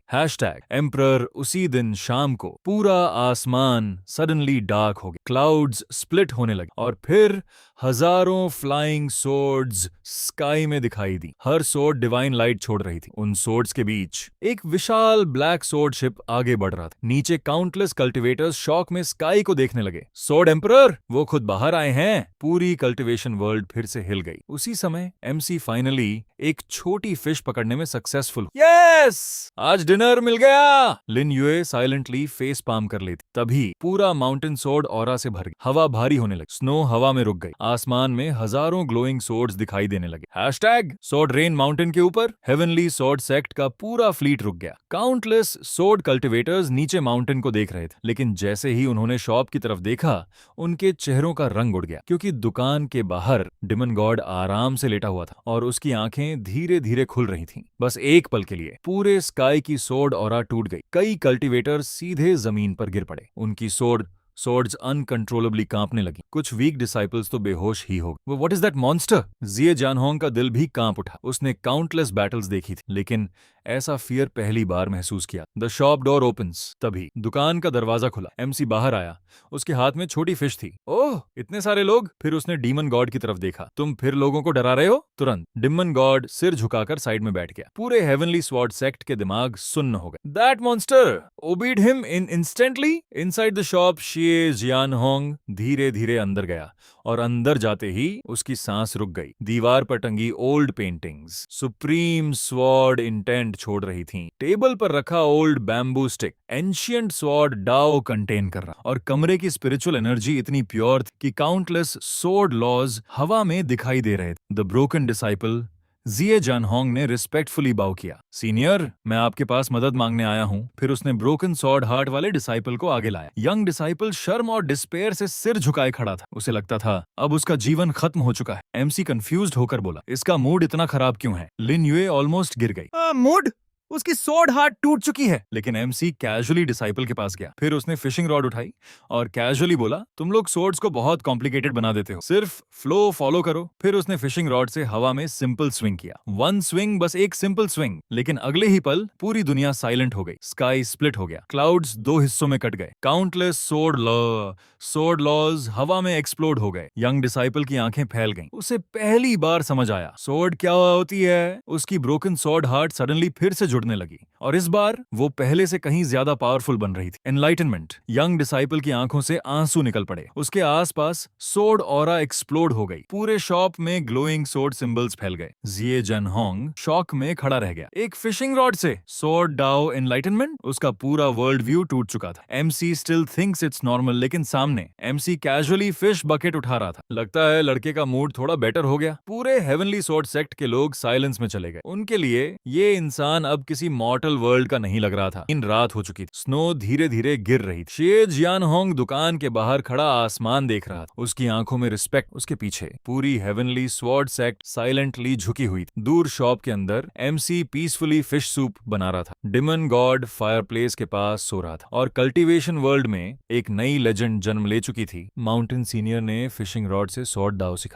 #एम्परर। उसी दिन शाम को पूरा आसमान सडनली डार्क हो गया। क्लाउड्स स्प्लिट होने लगे और फिर हजारों फ्लाइंग सोर्ड्स स्काई में दिखाई दी। हर सोर्ड डिवाइन लाइट छोड़ रही थी। उन सोर्ड्स के बीच एक विशाल ब्लैक सोर्ड शिप आगे बढ़ रहा था। नीचे काउंटलेस कल्टिवेटर्स शॉक में स्काई को देखने लगे। सोर्ड एम्परर, वो खुद बाहर आए हैं। पूरी कल्टिवेशन वर्ल्ड फिर से हिल गई। उसी समय एमसी फाइनली एक छोटी फिश पकड़ने में सक्सेसफुल। यस, आज डिनर मिल गया। लिन यूए साइलेंटली फेस पाम कर लेती। तभी पूरा माउंटेन सोर्ड ऑरा से भर गई। हवा भारी होने लगी। स्नो हवा में रुक गई। आसमान में हजारों ग्लोइंग सोर्ड्स दिखाई देने लगे। #सोर्ड रेन माउंटेन के ऊपर हेवनली सोर्ड सेक्ट का पूरा फ्लीट रुक गया। काउंटलेस सोर्ड कल्टिवेटर्स नीचे माउंटेन को देख रहे थे, लेकिन जैसे ही उन्होंने शॉप की तरफ देखा, उनके चेहरों का रंग उड़ गया, क्योंकि दुकान के बाहर डिमन गॉड आराम से लेटा हुआ था और उसकी आंखें धीरे धीरे खुल रही थीं। बस एक पल के लिए पूरे स्काई की सोर्ड ऑरा टूट गई। कई कल्टिवेटर सीधे जमीन पर गिर पड़े। उनकी सोर्ड्स अनकंट्रोलेबली कांपने लगी। कुछ वीक डिसाइपल्स तो बेहोश ही हो गए। What is that monster? जिए जानहोंग का दिल भी कांप उठा। उसने काउंटलेस बैटल्स देखी थी, लेकिन ऐसा फियर पहली बार महसूस किया। The shop door opens. तभी दुकान का दरवाजा खुला। एमसी बाहर आया। उसके हाथ में छोटी फिश थी। ओह, इतने सारे लोग! फिर उसने डीमन गॉड की तरफ देखा। तुम फिर लोगों को डरा रहे हो? तुरंत डीमन गॉड सिर झुकाकर साइड में बैठ गया। पूरे हेवनली स्वॉर्ड सेक्ट के दिमाग सुन्न हो गए। That monster obeyed him instantly. Inside the shop Xie Jianhong धीरे धीरे अंदर गया, और अंदर जाते ही उसकी सांस रुक गई। दीवार पर टंगी old paintings supreme sword intent छोड़ रही थीं। टेबल पर रखा old bamboo stick ancient sword dao contain कर रहा, और कमरे की स्पिरिचुअल एनर्जी इतनी प्योर थी कि काउंटलेस सोर्ड लॉज हवा में दिखाई दे रहे थे। द ब्रोकन डिसाइपल जिए जानहोंग ने रिस्पेक्टफुली बाउ किया। सीनियर, मैं आपके पास मदद मांगने आया हूं। फिर उसने ब्रोकन सॉर्ड हार्ट वाले डिसाइपल को आगे लाया। यंग डिसाइपल शर्म और डिस्पेयर से सिर झुकाए खड़ा था। उसे लगता था अब उसका जीवन खत्म हो चुका है। एमसी कंफ्यूज्ड होकर बोला, इसका मूड इतना खराब क्यों है? लिन यूए ऑलमोस्ट गिर गई। मूड? उसकी सोर्ड हार्ट टूट चुकी है। लेकिन एमसी कैजुअली डिसाइपल के पास गया। फिर उसने फिशिंग रॉड उठाई और कैजुअली बोला, तुम लोग सोर्ड्स को बहुत कॉम्प्लिकेटेड बना देते हो, सिर्फ फ्लो फॉलो करो। फिर उसने फिशिंग रॉड से हवा में सिंपल स्विंग किया। वन स्विंग, बस एक सिंपल स्विंग। लेकिन अगले ही पल पूरी दुनिया साइलेंट हो गई। स्काई स्प्लिट हो गया। क्लाउड्स दो हिस्सों में कट गए। काउंटलेस सोर्ड लॉज हवा में एक्सप्लोड हो गए। यंग डिसाइपल की आंखें फैल गईं। उसे पहली बार समझ आया सोर्ड क्या होती है। उसकी ब्रोकन सोर्ड हार्ट सडनली फिर से जुड़ने लगी, और इस बार वो पहले से कहीं ज्यादा पावरफुल बन रही थी। एनलाइटनमेंट। यंग डिसाइपल की आंखों से आंसू निकल पड़े। उसके आसपास सोर्ड ऑरा एक्सप्लोड हो गई। पूरे शॉप में ग्लोइंग सोर्ड सिंबल्स फैल गए। जिए जनहोंग शॉक में खड़ा रह गया। एक फिशिंग रॉड से सोर्ड डाओ एनलाइटनमेंट? उसका पूरा वर्ल्ड व्यू टूट चुका था। MC still thinks it's normal, लेकिन सामने एमसी कैजुअली फिश बकेट उठा रहा था। लगता है लड़के का मूड थोड़ा बेटर हो गया। पूरे हेवनली सोर्ड सेक्ट के लोग साइलेंस में चले गए। उनके लिए ये इंसान अब किसी मॉर्टल वर्ल्ड का नहीं लग रहा था। इन रात हो चुकी थी, स्नो धीरे धीरे गिर रही थी। शे जियानहोंग दुकान के बाहर खड़ा आसमान देख रहा था। उसकी आंखों में रिस्पेक्ट, उसके पीछे पूरी हेवनली स्वॉर्ड सेक्ट साइलेंटली झुकी हुई थी। दूर शॉप के अंदर एमसी पीसफुली फिश सूप बना रहा था। डिमन गॉड फायरप्लेस के पास सो रहा था। और कल्टीवेशन वर्ल्ड में एक नई लेजेंड जन्म ले चुकी थी। माउंटेन सीनियर ने फिशिंग रॉड से स्वॉर्ड दाव सिखा